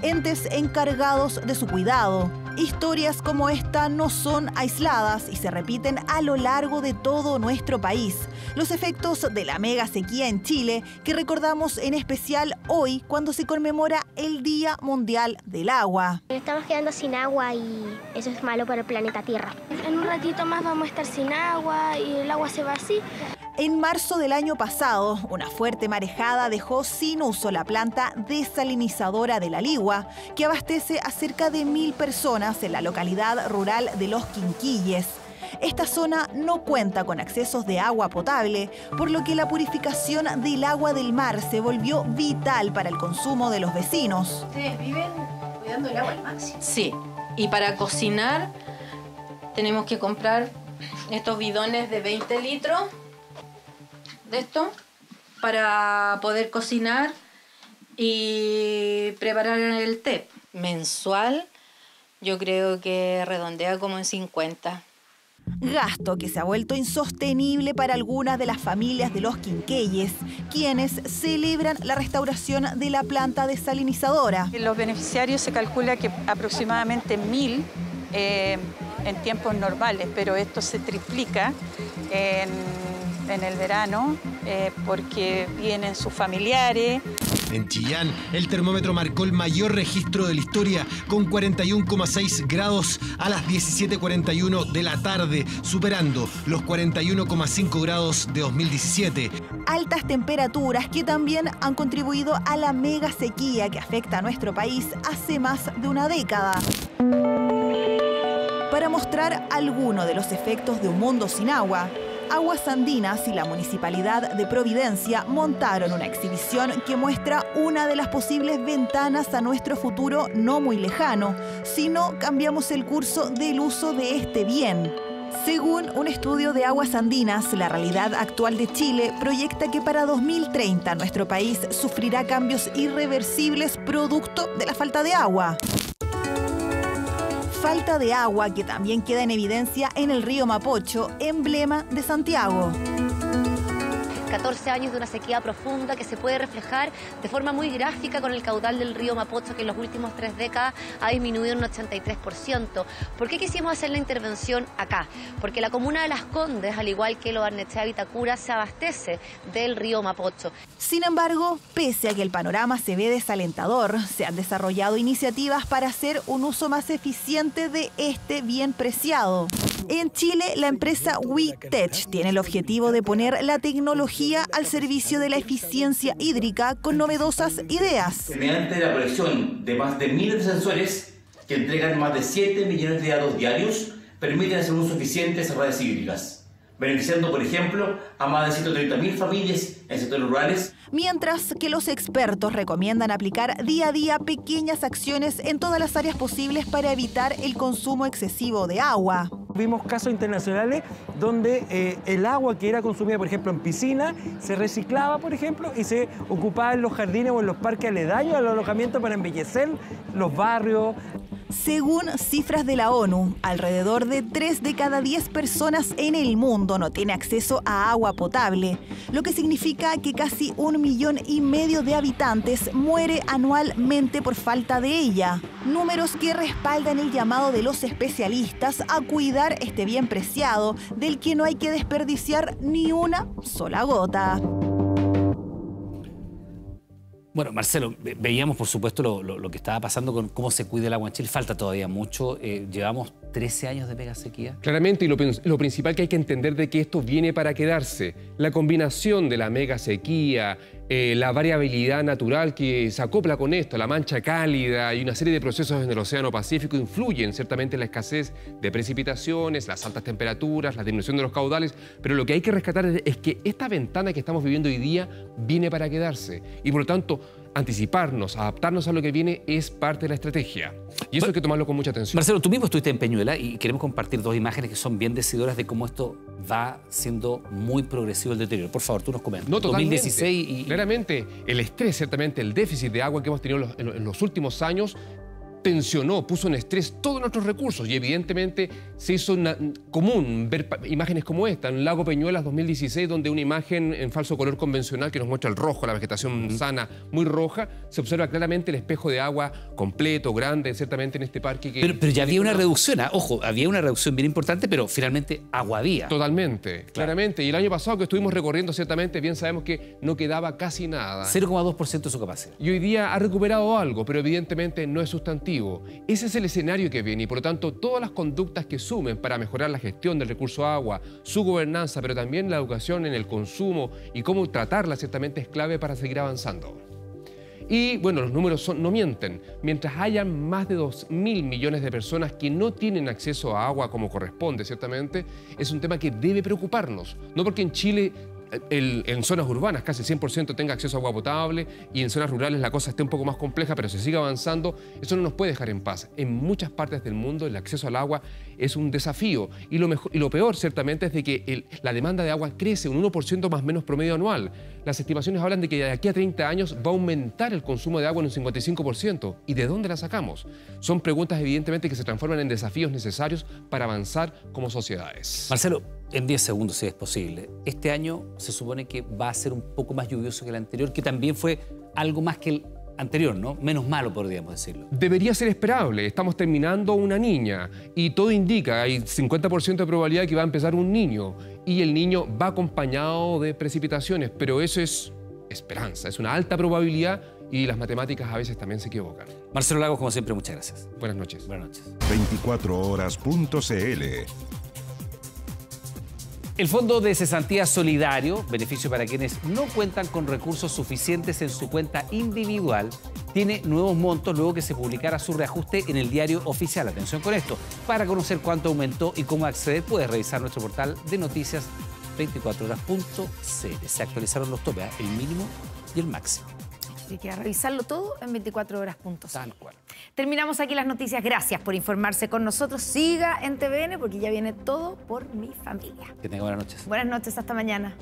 entes encargados de su cuidado. Historias como esta no son aisladas y se repiten a lo largo de todo nuestro país. Los efectos de la mega sequía en Chile, que recordamos en especial hoy cuando se conmemora el Día Mundial del Agua. Estamos quedando sin agua y eso es malo para el planeta Tierra. En un ratito más vamos a estar sin agua y el agua se va así. En marzo del año pasado, una fuerte marejada dejó sin uso la planta desalinizadora de La Ligua, que abastece a cerca de 1000 personas en la localidad rural de Los Quinquilles. Esta zona no cuenta con accesos de agua potable, por lo que la purificación del agua del mar se volvió vital para el consumo de los vecinos. ¿Ustedes viven cuidando el agua al máximo? Sí, y para cocinar tenemos que comprar estos bidones de 20 litros. De esto para poder cocinar y preparar el té. Mensual yo creo que redondea como en 50. Gasto que se ha vuelto insostenible para algunas de las familias de Los Quinquelles, quienes celebran la restauración de la planta desalinizadora. Los beneficiarios se calcula que aproximadamente 1000 en tiempos normales, pero esto se triplica en el verano porque vienen sus familiares. En Chillán, el termómetro marcó el mayor registro de la historia con 41,6 grados a las 17:41 de la tarde, superando los 41,5 grados de 2017. Altas temperaturas que también han contribuido a la mega sequía que afecta a nuestro país hace más de una década. Para mostrar alguno de los efectos de un mundo sin agua, Aguas Andinas y la Municipalidad de Providencia montaron una exhibición que muestra una de las posibles ventanas a nuestro futuro no muy lejano, si no cambiamos el curso del uso de este bien. Según un estudio de Aguas Andinas, la realidad actual de Chile proyecta que para 2030 nuestro país sufrirá cambios irreversibles producto de la falta de agua. Falta de agua que también queda en evidencia en el río Mapocho, emblema de Santiago. 14 años de una sequía profunda que se puede reflejar de forma muy gráfica con el caudal del río Mapocho, que en las últimas 3 décadas ha disminuido en un 83%. ¿Por qué quisimos hacer la intervención acá? Porque la comuna de Las Condes, al igual que Lo Barnechea y Vitacura, se abastece del río Mapocho. Sin embargo, pese a que el panorama se ve desalentador, se han desarrollado iniciativas para hacer un uso más eficiente de este bien preciado. En Chile, la empresa WeTech tiene el objetivo de poner la tecnología al servicio de la eficiencia hídrica con novedosas ideas. Mediante la colección de más de miles de sensores que entregan más de 7 millones de datos diarios, permiten hacer un uso eficiente de esas redes hídricas, beneficiando, por ejemplo, a más de 130.000 familias en sectores rurales. Mientras que los expertos recomiendan aplicar día a día pequeñas acciones en todas las áreas posibles para evitar el consumo excesivo de agua. Vimos casos internacionales donde el agua que era consumida, por ejemplo, en piscina, se reciclaba, por ejemplo, y se ocupaba en los jardines o en los parques aledaños al alojamiento para embellecer los barrios. Según cifras de la ONU, alrededor de 3 de cada 10 personas en el mundo no tiene acceso a agua potable, lo que significa que casi 1,5 millones de habitantes muere anualmente por falta de ella. Números que respaldan el llamado de los especialistas a cuidar este bien preciado, del que no hay que desperdiciar ni una sola gota. Bueno, Marcelo, veíamos por supuesto lo que estaba pasando con cómo se cuida el agua en Chile. Falta todavía mucho. Llevamos 13 años de mega sequía. Claramente, y lo principal que hay que entender de que esto viene para quedarse. La combinación de la mega sequía, la variabilidad natural que se acopla con esto, la mancha cálida y una serie de procesos en el Océano Pacífico influyen ciertamente en la escasez de precipitaciones, las altas temperaturas, la disminución de los caudales, pero lo que hay que rescatar es que esta ventana que estamos viviendo hoy día viene para quedarse y por lo tanto anticiparnos, adaptarnos a lo que viene es parte de la estrategia. Y eso hay que tomarlo con mucha atención. Marcelo, tú mismo estuviste en Peñuela y queremos compartir 2 imágenes que son bien decidoras de cómo esto va siendo muy progresivo el deterioro. Por favor, tú nos comentas. No, totalmente. 2016 y... Claramente, el estrés, ciertamente, el déficit de agua que hemos tenido en los últimos años tensionó, puso en estrés todos nuestros recursos y evidentemente se hizo común ver imágenes como esta, en el lago Peñuelas 2016, donde una imagen en falso color convencional que nos muestra el rojo, la vegetación sana, muy roja, se observa claramente el espejo de agua completo, grande, ciertamente en este parque. Pero ya había una reducción, ojo, había una reducción bien importante, pero finalmente agua había. Totalmente, claro. Claramente. Y el año pasado que estuvimos recorriendo, ciertamente, bien sabemos que no quedaba casi nada. 0,2% de su capacidad. Y hoy día ha recuperado algo, pero evidentemente no es sustantivo. Ese es el escenario que viene y por lo tanto todas las conductas que sumen para mejorar la gestión del recurso agua, su gobernanza, pero también la educación en el consumo y cómo tratarla ciertamente es clave para seguir avanzando. Y bueno, los números no mienten. Mientras haya más de 2.000 millones de personas que no tienen acceso a agua como corresponde, ciertamente, es un tema que debe preocuparnos. No porque en Chile en zonas urbanas casi el 100% tenga acceso a agua potable y en zonas rurales la cosa esté un poco más compleja, pero se sigue avanzando, eso no nos puede dejar en paz. En muchas partes del mundo el acceso al agua es un desafío y lo peor ciertamente es de que la demanda de agua crece un 1% más o menos promedio anual. Las estimaciones hablan de que de aquí a 30 años va a aumentar el consumo de agua en un 55%. ¿Y de dónde la sacamos? Son preguntas evidentemente que se transforman en desafíos necesarios para avanzar como sociedades. Marcelo, en 10 segundos, si es posible. Este año se supone que va a ser un poco más lluvioso que el anterior, que también fue algo más que el anterior, ¿no? Menos malo, podríamos decirlo. Debería ser esperable. Estamos terminando una niña y todo indica, hay 50% de probabilidad de que va a empezar un niño y el niño va acompañado de precipitaciones, pero eso es esperanza, es una alta probabilidad y las matemáticas a veces también se equivocan. Marcelo Lagos, como siempre, muchas gracias. Buenas noches. Buenas noches. 24horas.cl. El Fondo de Cesantía Solidario, beneficio para quienes no cuentan con recursos suficientes en su cuenta individual, tiene nuevos montos luego que se publicara su reajuste en el diario oficial. Atención con esto. Para conocer cuánto aumentó y cómo acceder, puedes revisar nuestro portal de noticias 24horas.cl. Se actualizaron los topes, el mínimo y el máximo. Así que a revisarlo todo en 24horas.cl. Tal cual. Terminamos aquí las noticias. Gracias por informarse con nosotros. Siga en TVN porque ya viene todo por mi familia. Que tenga buenas noches. Buenas noches, hasta mañana.